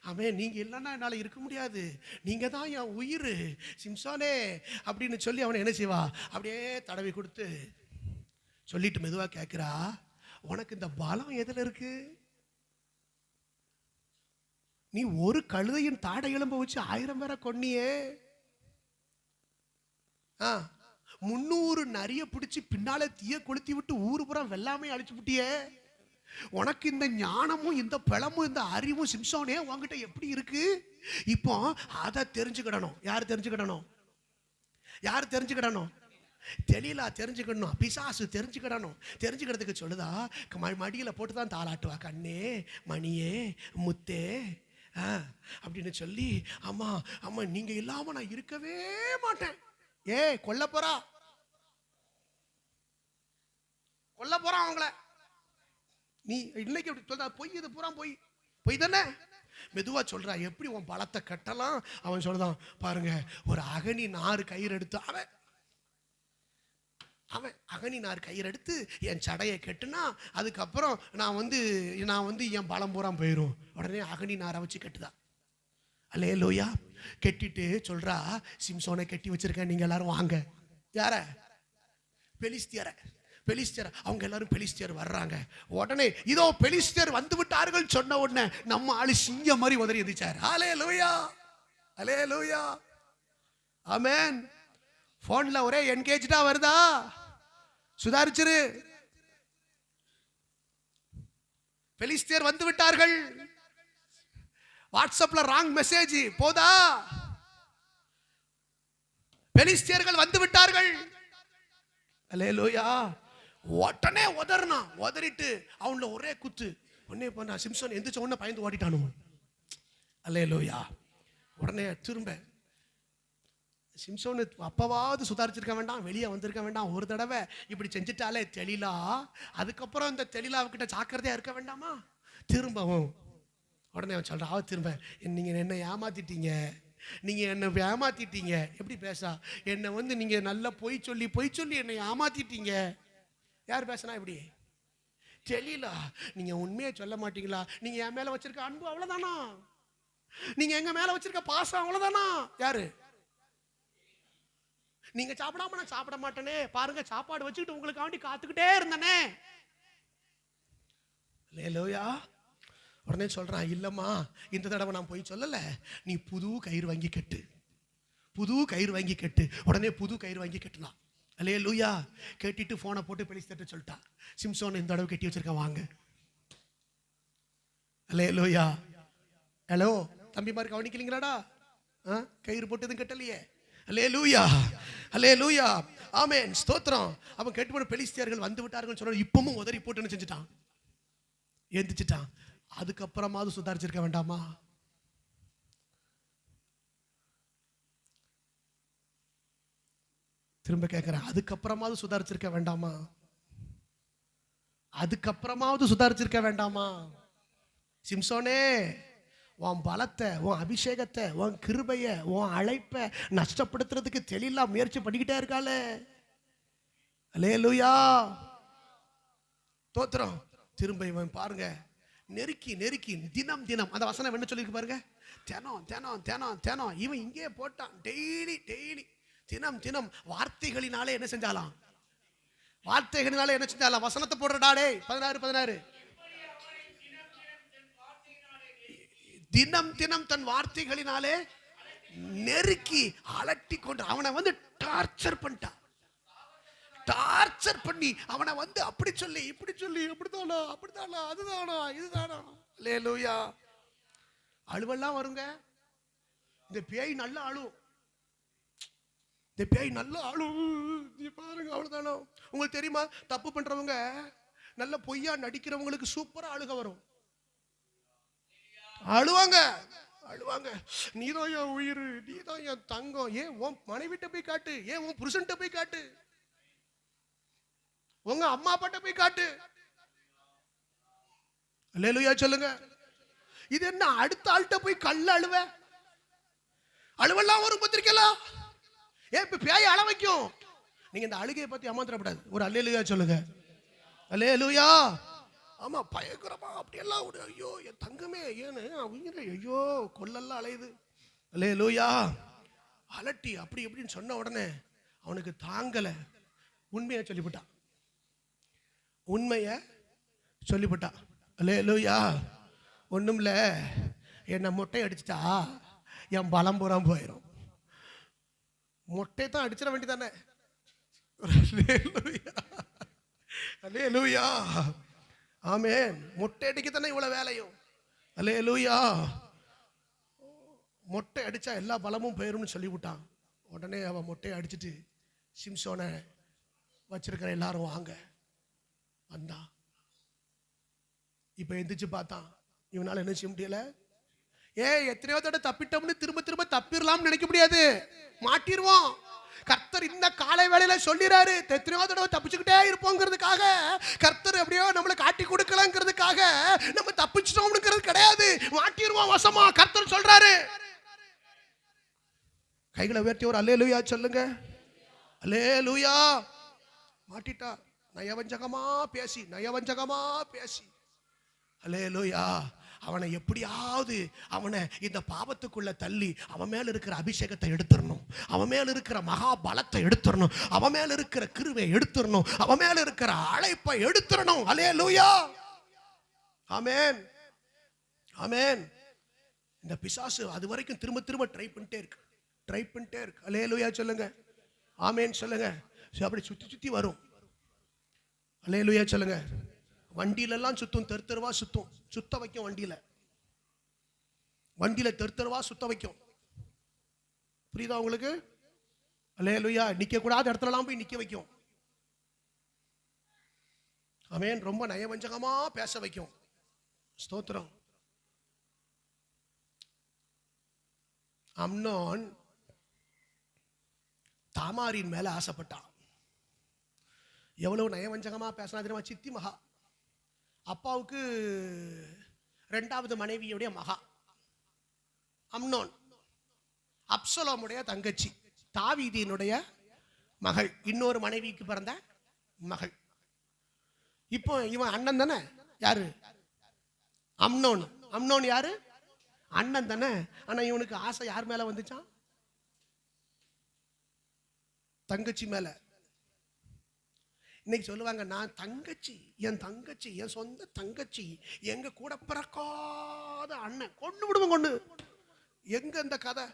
அவன் நீங்க இல்லைன்னா என்னால் இருக்க முடியாது, நீங்க தான் என் உயிர் சிம்சோனே அப்படின்னு சொல்லி அவனை என்ன செய்வா? அப்படியே தடவி கொடுத்து சொல்லிட்டு மெதுவா கேட்கிறா, உனக்கு இந்த பலம் எதுல இருக்கு? நீ ஒரு கழுதையின் தாடை எலும்ப வச்சு 1000 பேரை கொன்னியே, 300 நரிய பிடிச்சி பின்னாலே தீய கொளுத்தி விட்டு ஊரு புறம் வெள்ளாமே அழிச்சு விட்டியே, உனக்கு இந்த ஞானமும் இந்த பலமும் இந்த அறிவும் சிம்சோனே உன்கிட்ட எப்படி இருக்கு? இப்போ அதை தெரிஞ்சுக்கிடணும். யார் தெரிஞ்சுக்கிடணும்? தெளிலா தெரிஞ்சுக்கணும். பிசாசு தெரிஞ்சுக்கிடணும். தெரிஞ்சுக்கிறதுக்கு சொல்லுதா, மடியில போட்டு தான் தாளாட்டுவா. கண்ணே, மணியே, முத்தே அப்படின்னு சொல்லி, அம்மா அம்மா நீங்க இல்லாம நான் இருக்கவே மாட்டேன். கொல்ல போறான் அவங்கள. நீ இன்னைக்கு அப்படி சொல்ற, பொய், இது பூரா பொய் தானே. மெதுவா சொல்றா, எப்படி உன் பலத்தை கட்டலாம்? அவன் சொல்றான், பாருங்க, ஒரு அகனி நாறு கயிறு எடுத்து அவன் அகனி நார் கயிறு எடுத்து என் சடையை கட்டுனா, அதுக்கப்புறம் நான் வந்து என் பலம் பூரா போயிடும். உடனே அகனி நாரை வச்சு கட்டுதா. அல்லேலூயா. கட்டிட்டு சொல்றா, சிம்சோனை கட்டி வச்சிருக்கேன், நீங்க எல்லாரும் வாங்க. யார? பெலிஸ்தியர். அவங்க எல்லாரும் பெலிஸ்தியர் வர்றாங்க. உடனே இதோ பெலிஸ்தியர் வந்து விட்டார்கள் சொன்ன உடனே நம்ம ஆளு சிங்கம் மாதிரி உதறி எதிர்ச்சார். அல்லேலூயா, அல்லேலூயா, ஆமென். போன்ல ஒரே என்கேஜ்டா வருதா? சுதாரிச்சிரு. பெலிஸ்தியர் வந்து விட்டார்கள். வாட்ஸ்அப்ல ராங் மெசேஜ் போதா? பெலிஸ்தியர்கள் வந்து விட்டார்கள். அல்லேலூயா. உடனே உதறிட்டு அவன்ல ஒரே குத்து. உடனே பண்ணா சிம்சோன் எந்திரிச்ச உடனே பயந்து ஓடிட்டானு. அல்லேலூயா. உடனே திரும்ப சிம்சோன் அப்பவாவது சுதாரிச்சிருக்க வேண்டாம், வெளியே வந்திருக்க வேண்டாம். ஒரு தடவை இப்படி செஞ்சுட்டாலே தெளிலா, அதுக்கப்புறம் இந்த தெளிலாவுக்கிட்ட ஜாக்கிரதையா இருக்க வேண்டாமா? திரும்பவும் உடனே அவன் சொல்றான், திரும்ப நீங்க என்ன ஏமாத்திட்டீங்க, எப்படி பேசா? என்னை நீங்க நல்லா பொய் சொல்லி என்னை ஏமாத்திட்டீங்க. யார் பேசினா இப்படி? தெளிலா. நீங்க உண்மையை சொல்ல மாட்டீங்களா? நீங்க என் மேல வச்சிருக்க அன்பு அவ்வளவுதானா? நீங்க எங்க மேல வச்சிருக்க பாசம் அவ்வளவுதானா? யாரு? நீங்க சாப்பிடாம நான் சாப்பிட மாட்டேனே, பாருங்க சாப்பாடு வச்சுக்கிட்டு உங்களுக்கு ஆண்டி காத்துக்கிட்டே இருந்தனே. அல்லேலூயா. உடனே சொல்றான், இல்லம்மா, இந்த தடவை நான் போய் சொல்லல, நீ புது கயிறு வாங்கி கட்டு. உடனே புது கயிறு வாங்கி கட்டுனான். அல்லேலூயா. கேட்டிட்டு போனை போட்டு பெலிஸ்தியர்ட்ட சொல்லிட்டா, சிம்சோன் இந்த தடவை கட்டி வச்சிருக்கேன், வாங்க. அல்லேலூயா. ஹலோ தம்பிமார், கவனிக்கலீங்களாடா? கயிறு போட்டு எதுவும் கட்டலையே. அல்லேலூயா, அல்லேலூயா, ஆமென், ஸ்தோத்திரம். அவன் கேட்டு பெலிஸ்தியர்கள் வந்து விட்டார்கள் சொல்ற, இப்பவும் உதறி போட்டுன்னு செஞ்சுட்டான், எந்திரிச்சிட்டான். அதுக்கப்புறமாவது சுதாரிச்சிருக்க வேண்டாமா? திரும்ப கேட்கிறேன், அதுக்கப்புறமாவது சுதாரிச்சிருக்க வேண்டாமா? அதுக்கப்புறமாவது சுதாரிச்சிருக்க வேண்டாமா? சிம்சோனே, உன் பலத்தை, உன் அபிஷேகத்தை, உன் கிருபைய, உன் அழைப்பை நஷ்டப்படுத்துறதுக்கு தெளிலா முயற்சி பண்ணிக்கிட்டே இருக்காளே. அல்லேலூயா, தோத்திரம். திரும்ப இவன் பாருங்க, நெருக்கி நெருக்கி தினம் தினம், அந்த வசனம் என்ன சொல்லிருக்கு பாருங்க, தினம் தினம் தினம் தினம் இவன் இங்கே போட்டான். டெய்லி டெய்லி தினம் தினம் வார்த்தைகளினாலே என்ன செஞ்சாலாம்? வார்த்தைகளினாலே என்ன செஞ்சாலாம்? வசனத்தை போடுறடாடே. 16 தினம் தினம் தன் வார்த்தைகளினாலே நெருக்கி அலட்டி கொண்டு அவனை வந்து டார்ச்சர் பண்ணிட்டான். டார்ச்சர் பண்ணி அவனை வந்து அப்படி சொல்லி இப்படி சொல்லி, அப்படித்தானா அப்படித்தானா அதுதானா இதுதானா. அல்லேலூயா. அழுவெல்லாம் வருங்க. இந்த பேய் நல்ல அழுவும். இந்த பேய் நல்ல அழுவும். நீ பாருங்க, அவ்வளவுதானோ. உங்களுக்கு தெரியுமா, தப்பு பண்றவங்க நல்ல பொய்யா நடிக்கிறவங்களுக்கு சூப்பரா அழுக வரும். அழுவாங்க அழுவாங்க. நீதான் என் உயிர், நீதான் என் தங்கம். ஏன் உன் மனைவிட்ட போய் காட்டு, ஏன் உன் புருஷன்ட்ட போய் காட்டு, உங்க அம்மா அப்பாட்ட போய் காட்டு. அல்லேலூயா சொல்லுங்க. இது என்ன, அடுத்த ஆள்கிட்ட போய் கல்ல அழுவ? அழுவெல்லாம் வரும் பத்திரிக்கலாம். ஏன் இப்ப பேய் அழ வைக்கும்? நீங்க இந்த அழுகையை பத்தி ஏமாத்திரப்படாது. ஒரு அல்லேலூயா சொல்லுங்க. அல்லேலூயா. ஆமா, பயங்கரமா அப்படியெல்லாம். ஐயோ என் தங்கமே, ஏன்னு உயிரை ஐயோ கொல்லெல்லாம் அலையுது. அல்லேலூயா. அலட்டி அப்படி இப்படின்னு சொன்ன உடனே அவனுக்கு தாங்கல. உண்மையை சொல்லிவிட்டான். உண்மைய சொல்லிவிட்டான். அல்லேலூயா. ஒண்ணும்ல, என்ன மொட்டை அடிச்சுட்டா என் பலம் பூரா போயிடும். மொட்டை தான் அடிச்சிட வேண்டியதானே. அல்லேலூயா. ஆமென். மொட்டை அடிக்க தானே இவ்வளவு வேலையும். அல்லேலூயா. மொட்டை அடிச்சா எல்லா பலமும் போயிரும்னு சொல்லிவிட்டான். உடனே அவன் மொட்டையை அடிச்சுட்டு சிம்சோனை வச்சிருக்கிற எல்லாரும் வாங்க வந்தா. இப்ப எந்திரிச்சு பார்த்தான். இவனால என்ன செய்ய முடியல. எத்தனையோ தடவை தப்பிட்டோம்னு திரும்ப திரும்ப தப்பிடலாம்னு நினைக்க முடியாது. மாட்டிடுவோம். கர்த்தர் இந்த காலை வேளையில சொல்லிறாரு, எத்தனையோ தடவை தப்பிச்சுக்கிட்டே இருப்போங்கிறதுக்காக, கர்த்தர் எப்படியோ நம்மளை காட்டி கொடுக்கலாங்கிறதுக்காக நம்ம தப்பிச்சிட்டோம்ங்கிறது கிடையாது. மாட்டிடுவோம் வசமா. கர்த்தர் சொல்றாரு. கைகளை உயர்த்தி ஒரு அல்லேலூயா சொல்லுங்க. அல்லேலூயா. மாட்டிட்டா. நயவஞ்சகமா பேசி அல்லேலூயா. அவனை எப்படியாவது அவனை இந்த பாவத்துக்குள்ள தள்ளி அவன் மேல இருக்கிற அபிஷேகத்தை எடுத்துடணும், அவன் மேல இருக்கிற மகா பலத்தை எடுத்துடணும், அவன் மேல இருக்கிற கிருபையை எடுத்துடணும், அவன் மேல இருக்கிற அழைப்பை எடுத்துடணும். அல்லேலூயா. ஆமென் ஆமென். இந்த பிசாசு அது வரைக்கும் திரும்ப திரும்ப ட்ரை பண்ணிட்டே இருக்கு. அல்லேலூயா சொல்லுங்க. ஆமென் சொல்லுங்க. அப்படி சுத்தி சுத்தி வரும். அல்லேலூயா சொல்லுங்க. வண்டியில எல்லாம் சுத்தும், தெருவா சுத்தும், சுத்த வைக்கும். வண்டியில தெருவா சுத்த வைக்கும். புரியுதா உங்களுக்கு? அல்லேலூயா. நிக்க கூடாத இடத்துல எல்லாம் போய் நிக்க வைக்கும். ஆமென். ரொம்ப நயவஞ்சகமா பேச வைக்கும். ஸ்தோத்திரம். அம்னோன் தாமாரின் மேல ஆசைப்பட்டான். எவ்வளவு நயவஞ்சகமா பேசினா தெரியுமா? சித்தி மகா, அப்பாவுக்கு 2வது மனைவியுடைய மகா அம்னோன், அப்சலோமுடைய தங்கச்சி, தாவீதினுடைய மகள், இன்னொரு மனைவிக்கு பிறந்த மகள். இப்போ இவன் அண்ணன் தானே. யாரு? அம்னோன் யாரு? அண்ணன் தானே. ஆனா இவனுக்கு ஆசை யார் மேல வந்துச்சான்? தங்கச்சி மேல. இன்னைக்கு சொல்லுவாங்க, நான் தங்கச்சி, என் சொந்த தங்கச்சி, எங்க கூட பிறக்காத அண்ணன் கொண்டு விடுவோம். கொண்டு எங்க இந்த கதை?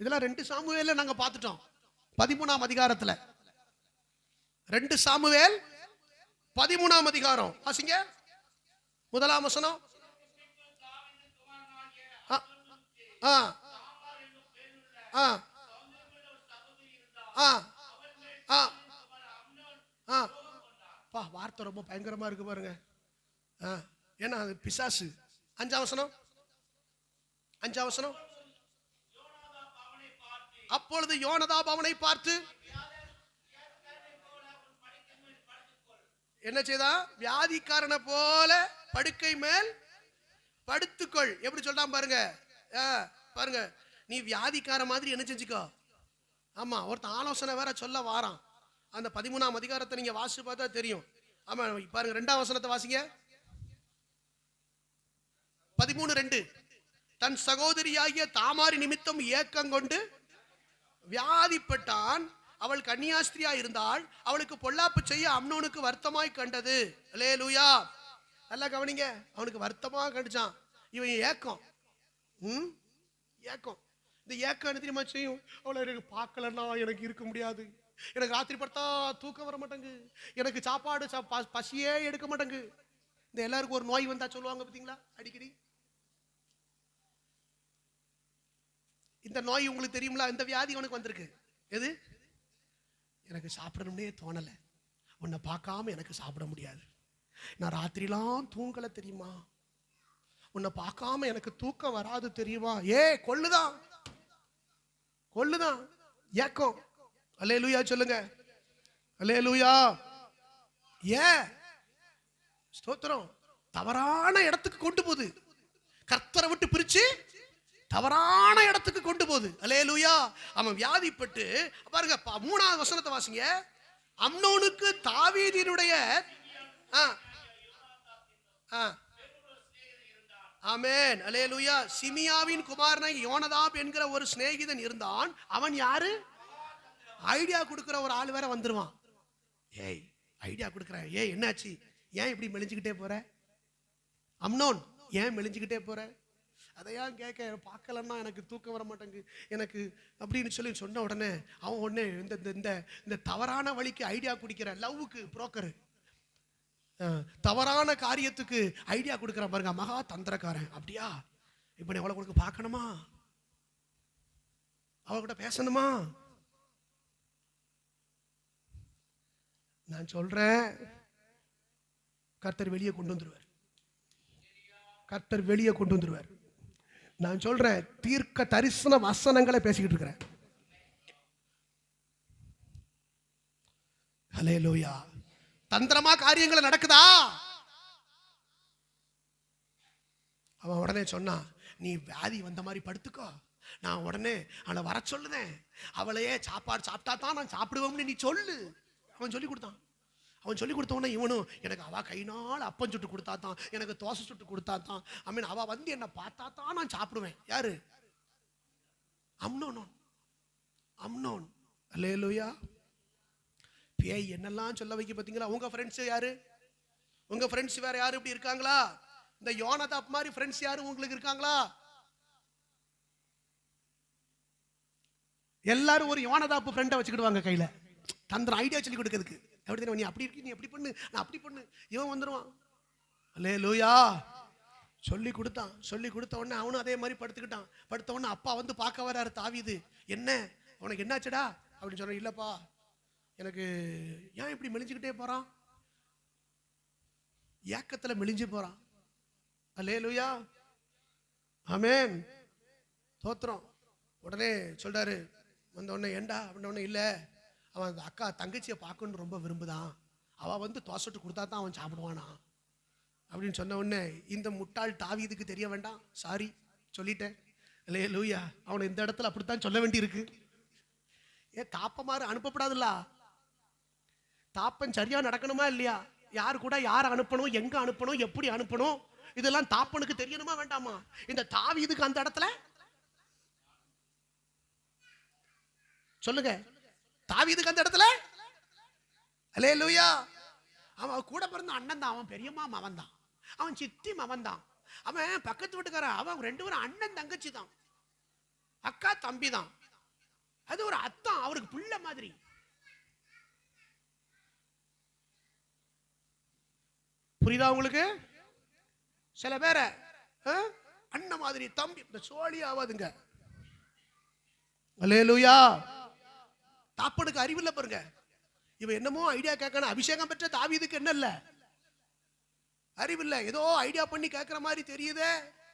இதெல்லாம் 2 சாமுவேல்ல நாங்க பார்த்துட்டோம். 13ஆம் அதிகாரத்துல. 2 சாமுவேல் 13ஆம் அதிகாரம் வாசிங்க. 1ஆம் வசனம். வார்த்தை ரொம்ப பயங்கரமா இருக்கு பாருங்க. ஏன்னா அது பிசாசு. 5ஆம் வசனம். அப்பொழுது யோனதாப் அவனை பார்த்து என்ன செய்தா? வியாதிக்காரனை போல படுக்கை மேல் படுத்துக்கொள். எப்படி சொல்றான் பாருங்க. பாருங்க, நீ வியாதிக்கார மாதிரி என்ன செஞ்சுக்கோ. ஆமா, ஒருத்தன் ஆலோசனை வேற சொல்ல வாரான். அந்த 13ஆம் அதிகாரத்தை நீங்க வாசிச்சு பார்த்தா தெரியும். ஆமா, பாருங்க 2ஆம் வசனத்தை வாசிங்க. 13:2. தன் சகோதரியாகிய தாமாரி நிமித்தம் ஏக்கம் கொண்டு வியாதிப்பட்டான். அவள் கன்னியாஸ்திரியா இருந்தால் அவளுக்கு பொல்லாப்பு செய்ய அம்னோனுக்கு வருத்தமாய் கண்டது. அல்லேலூயா. நல்லா கவனிங்க, அவனுக்கு வருத்தமா கண்டுச்சான். இவன் ஏக்கம். ஏக்கம். இந்த ஏக்கம் என்ன தெரியுமா செய்யும்? அவளை எனக்கு பார்க்கலன்னா எனக்கு இருக்க முடியாது, எனக்கு ராத்திரி படுத்தா தூக்கம் வர மாட்டேங்கு, எனக்கு சாப்பாடு பசியே எடுக்க மாட்டேங்கு. இந்த எல்லாருக்கும் ஒரு நோய் வந்தா சொல்லுவாங்க பார்த்தீங்களா அடிக்கடி. இந்த நோய் உங்களுக்கு தெரியுங்களா? இந்த வியாதி உனக்கு வந்திருக்கு. எது? எனக்கு சாப்பிடணும்னே தோணல, உன்னை பார்க்காம எனக்கு சாப்பிட முடியாது, நான் ராத்திரிலாம் தூங்கல தெரியுமா, உன்னை பார்க்காம எனக்கு தூக்கம் வராது தெரியுமா. கொள்ளுதான் கொள்ளுதான் ஏக்கம். அல்லேலூயா சொல்லுங்க. அல்லேலூயா. ஸ்தோத்திரம். தவறான இடத்துக்கு கொண்டு போகுது. கர்த்தரை விட்டு பிரிச்சு தவறான இடத்துக்கு கொண்டு போகுது. அல்லேலூயா. அவன் வியாதிப்பட்டு பாருங்க 3ஆவது வசனத்தை வாசிங்க. அம்னோனுக்கு தாவீதினுடைய ஆமென் அல்லேலூயா சிமியாவின் குமாரனை யோனதாப் என்கிற ஒரு சிநேகிதன் இருந்தான். அவன் யாரு? ஐடியா கொடுக்கிற ஒரு ஆள் வேற வந்துருவான். ஐடியா கொடுக்கிற. என்னாச்சு? ஏன் இப்படி மெலிஞ்சுக்கிட்டே போற? அம்னோன், ஏன் மெலிஞ்சுக்கிட்டே போற? அதையா கேட்க, பார்க்கலன்னா எனக்கு தூக்கம் வர மாட்டேங்கு எனக்கு அப்படின்னு சொல்லி சொன்ன உடனே அவன் உடனே இந்த தவறான வழிக்கு ஐடியா குடிக்கிற லவ்வுக்கு புரோக்கரு, தவறான காரியத்துக்கு ஐடியா கொடுக்குற பாருங்க, மகா தந்திரக்காரன். அப்படியா? இப்ப நீ அவளை கொடுக்க பார்க்கணுமா, அவகிட்ட பேசணுமா? நான் சொல்றேன், கர்த்தர் வெளியே கொண்டு வந்துருவார். கர்த்தர் வெளியே கொண்டு வந்துருவார். நான் சொல்றேன், தீர்க்க தரிசன வசனங்களை பேசிக்கிட்டு இருக்கிறேன். ஹல்லேலூயா. தந்திரமா காரியங்களை நடக்குதா? அவன் உடனே சொன்னான், நீ வியாதி வந்த மாதிரி படுத்துக்கோ, நான் உடனே அவளை வர சொல்லுதேன், அவளையே சாப்பாடு சாப்பிட்டா தான் நான் சாப்பிடுவோம்னு நீ சொல்லு. அவன் சொல்லி கொடுத்தான். அவன் சொல்லி கொடுத்தவொடனே இவனும், எனக்கு அவ கையினால் அப்பம் சுட்டு கொடுத்தா தான், எனக்கு தோசை சுட்டு கொடுத்தா தான், அவ வந்து என்னை பார்த்தா தான் நான் சாப்பிடுவேன். யாரு? அம்னோன். அம்னோன். அல்லேலூயா. பேய் என்னெல்லாம் சொல்ல வைக்க பார்த்தீங்களா? உங்க ஃப்ரெண்ட்ஸ் யாரு? உங்க ஃப்ரெண்ட்ஸ் வேற யாரு இப்படி இருக்காங்களா? இந்த யோனதாப் மாதிரி ஃப்ரெண்ட்ஸ் யாரு உங்களுக்கு இருக்காங்களா? எல்லாரும் ஒரு யோனதாப் ஃப்ரெண்டை வச்சுக்கிடுவாங்க கையில, தந்திர ஐடியா சொல்லி கொடுக்கிறதுக்கு. எப்படி தெரியும்? நீ அப்படி இருக்கு, நீ அப்படி பண்ணு, நான் அப்படி பண்ணு. இவன் வந்துருவான். அல்லேலூயா. சொல்லி கொடுத்தான். சொல்லி கொடுத்த உடனே அவனும் அதே மாதிரி படுத்துக்கிட்டான். படுத்த உடனே அப்பா வந்து பார்க்க வராரு. தாவீது, என்ன உனக்கு என்னாச்சுடா அப்படின்னு சொன்ன. இல்லப்பா, எனக்கு ஏன் இப்படி மெலிஞ்சுக்கிட்டே போறான்? ஏக்கத்துல மெலிஞ்சு போறான். அல்லேலூயா. ஆமென். தோத்திரம். உடனே சொல்றாரு, வந்த உடனே ஏண்டா அப்படின்ன உடனே, இல்ல அவன் அக்கா தங்கச்சியை பார்க்கணுன்னு ரொம்ப விரும்புதான், அவ வந்து தோசைட்டு கொடுத்தா தான் அவன் சாப்பிடுவானா அப்படின்னு சொன்ன உடனே, இந்த முட்டாள் தாவீதுக்கு தெரிய வேண்டாம், சாரி சொல்லிட்டேன். அல்லேலூயா. அவனை இந்த இடத்துல அப்படித்தான் சொல்ல வேண்டி இருக்கு. தாப்பமாறு அனுப்பப்படாதுல்ல. தாப்பன் சரியா நடக்கணுமா இல்லையா? யாரு கூட யார் அனுப்பணும், எங்க அனுப்பணும், எப்படி அனுப்பணும், இதெல்லாம் தாப்பனுக்கு தெரியணுமா வேண்டாமா? இந்த தாவீதுக்கு அந்த இடத்துல சொல்லுங்க, தாவீதுக்கு அந்த இடத்துல அல்லேலூயா. அவன் கூட பிறந்த அண்ணன் தான், அவன் பெரியம்மா மவன் தான், அவன் சித்தி மவன் தான், அவன் பக்கத்து வீட்டுக்காரன், அவன் 2 பேரும் அண்ணன் தங்கச்சி தான், அக்கா தம்பி தான், அது ஒரு அத்தான், அவருக்கு பிள்ளை மாதிரி. புரியுதா உங்களுக்கு? சில பேரை அண்ணன் மாதிரி தம்பி, இந்த சோழி ஆவாதுங்க. அல்லேலூயா. தாப்பனுக்கு அறிவில்லை பாருங்க. இவன் என்னமோ ஐடியா கேட்கணும். அபிஷேகம் பெற்ற தாவீதுக்கு என்ன இல்ல? அறிவில்லை. ஏதோ ஐடியா பண்ணி கேட்கிற மாதிரி தெரியுதே,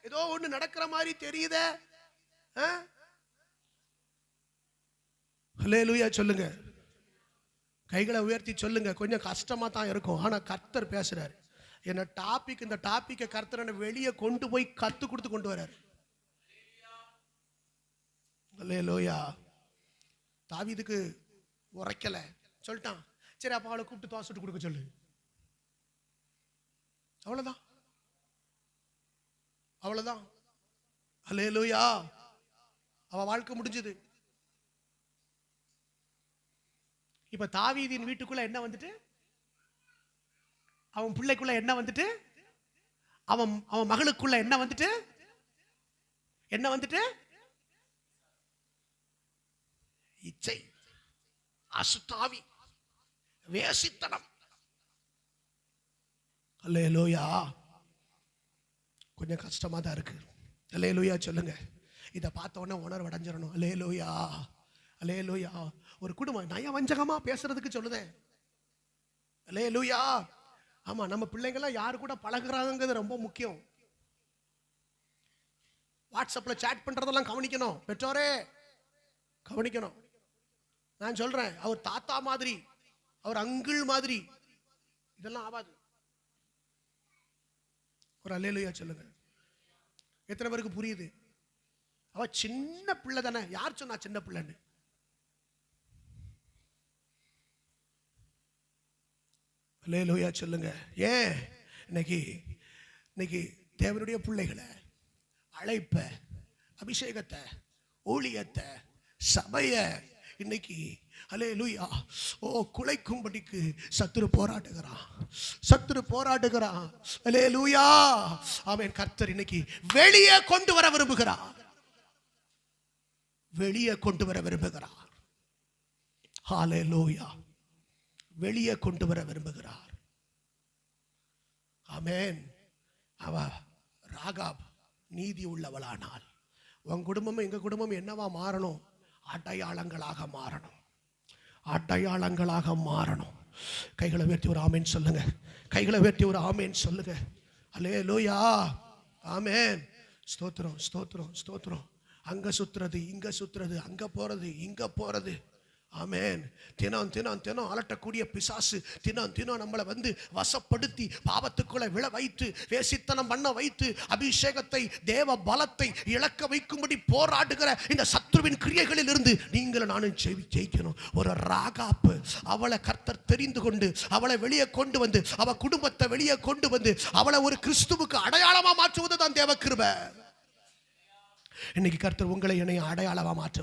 ஏதோ ஒண்ணு நடக்கிற மாதிரி தெரியுதே. ஹல்லேலூயா சொல்லுங்க. கைகளை உயர்த்தி சொல்லுங்க. கொஞ்சம் கஷ்டமா தான் இருக்கும், ஆனா கர்த்தர் பேசுறாரு. என்ன டாபிக், இந்த டாபிக்கை கர்த்தர் என்ன வெளியே கொண்டு போய் கத்து கொடுத்து கொண்டு வராரு. ஹல்லேலூயா. தாவீதுக்கு உரைக்கல, சொல்லிட்டான். சரி, அப்ப அவளை கூப்பிட்டு தோசை சுட்டு கொடுக்க சொல்லு. அவ்வளவுதான், அவ்வளவுதான். ஹல்லேலூயா. அவ வாழ்க்கை முடிஞ்சது. இப்ப தாவீதின் வீட்டுக்குள்ள என்ன வந்துட்டு, அவன் பிள்ளைக்குள்ள என்ன வந்துட்டு, அவன் மகளுக்குள்ள என்ன வந்துட்டு, என்ன வந்துட்டு, இச்சை, அசுத்தாவி, வேசித்தனம். அல்லேலூயா. கொஞ்சம் கஷ்டமா தான் இருக்கு. அல்லேலூயா சொல்லுங்க. இதை பார்த்த உடனே உணர்வு அடைஞ்சிடணும். அல்லேலூயா, அல்லேலூயா. ஒரு குடும்பம் நயவஞ்சகமா பேசுறதுக்கு சொல்லுதேன். அல்லேலூயா. ஆமா, நம்ம பிள்ளைங்களாம் யாரு கூட பழகுறாங்கிறது ரொம்ப முக்கியம். வாட்ஸ்அப்ல சாட் பண்றதெல்லாம் கவனிக்கணும். பெற்றோரே கவனிக்கணும். நான் சொல்றேன், அவர் தாத்தா மாதிரி, அவர் அங்கிள் மாதிரி இதெல்லாம் ஆகாது. ஒரு அல்லேலூயா சொல்லுங்க. எத்தனை பேருக்கு புரியுது? அவ சின்ன பிள்ளை தானே. யார் சொன்னா சின்ன பிள்ளைன்னு? அல்லேலூயா சொல்லுங்க. ஏன் இன்னைக்கு தேவனுடைய பிள்ளைகளை, அழைப்ப, அபிஷேகத்தை, ஊழியத்தை, சபைய இன்னைக்கு அல்லேலூயா குலைக்கும்படிக்கு சத்துரு போராடுகிறான், சத்துரு போராடுகிறான். அல்லேலூயா. ஆமென். கர்த்தர் இன்னைக்கு வெளியே கொண்டு வர விரும்புகிறார், வெளியே கொண்டு வர விரும்புகிறார். ஹல்லேலூயா. வெளியே கொண்டு வர விரும்புகிறார். ஆமென். அவ ராகாப் நீதி உள்ளவளானால் உன் குடும்பமும் எங்க குடும்பமும் என்னவா மாறணும்? அடையாளங்களாக மாறணும், அடையாளங்களாக மாறணும். கைகளை உயர்த்தி ஒரு ஆமேன் சொல்லுங்க. கைகளை உயர்த்தி ஒரு ஆமேன் சொல்லுங்க. அல்லேலூயா. ஆமேன். ஸ்தோத்திரம், ஸ்தோத்திரம், ஸ்தோத்திரம். அங்க சுத்துறது, இங்க சுத்துறது, அங்க போறது, இங்க போறது. ஆமென். தினம் தினம் தினம் அலட்டக்கூடிய பிசாசு தினம் தினம் நம்மளை வந்து வசப்படுத்தி பாவத்துக்குள்ள விழ வைத்து, வேசித்தனம் பண்ண வைத்து, அபிஷேகத்தை, தேவ பலத்தை இழக்க வைக்கும்படி போராடுகிற இந்த சத்துருவின் கிரியைகளில் இருந்து நீங்களும் நானும் ஜெயிக்கணும். ஒரு ராகாப்பு, அவளை கர்த்தர் தெரிந்து கொண்டு அவளை வெளியே கொண்டு வந்து, அவ குடும்பத்தை வெளியே கொண்டு வந்து அவளை ஒரு கிறிஸ்துவுக்கு அடையாளமா மாற்றுவது தான் தேவ கிருபை. இன்னைக்கு கர்த்தர் உங்களை என்னைய அடையாளமா மாற்ற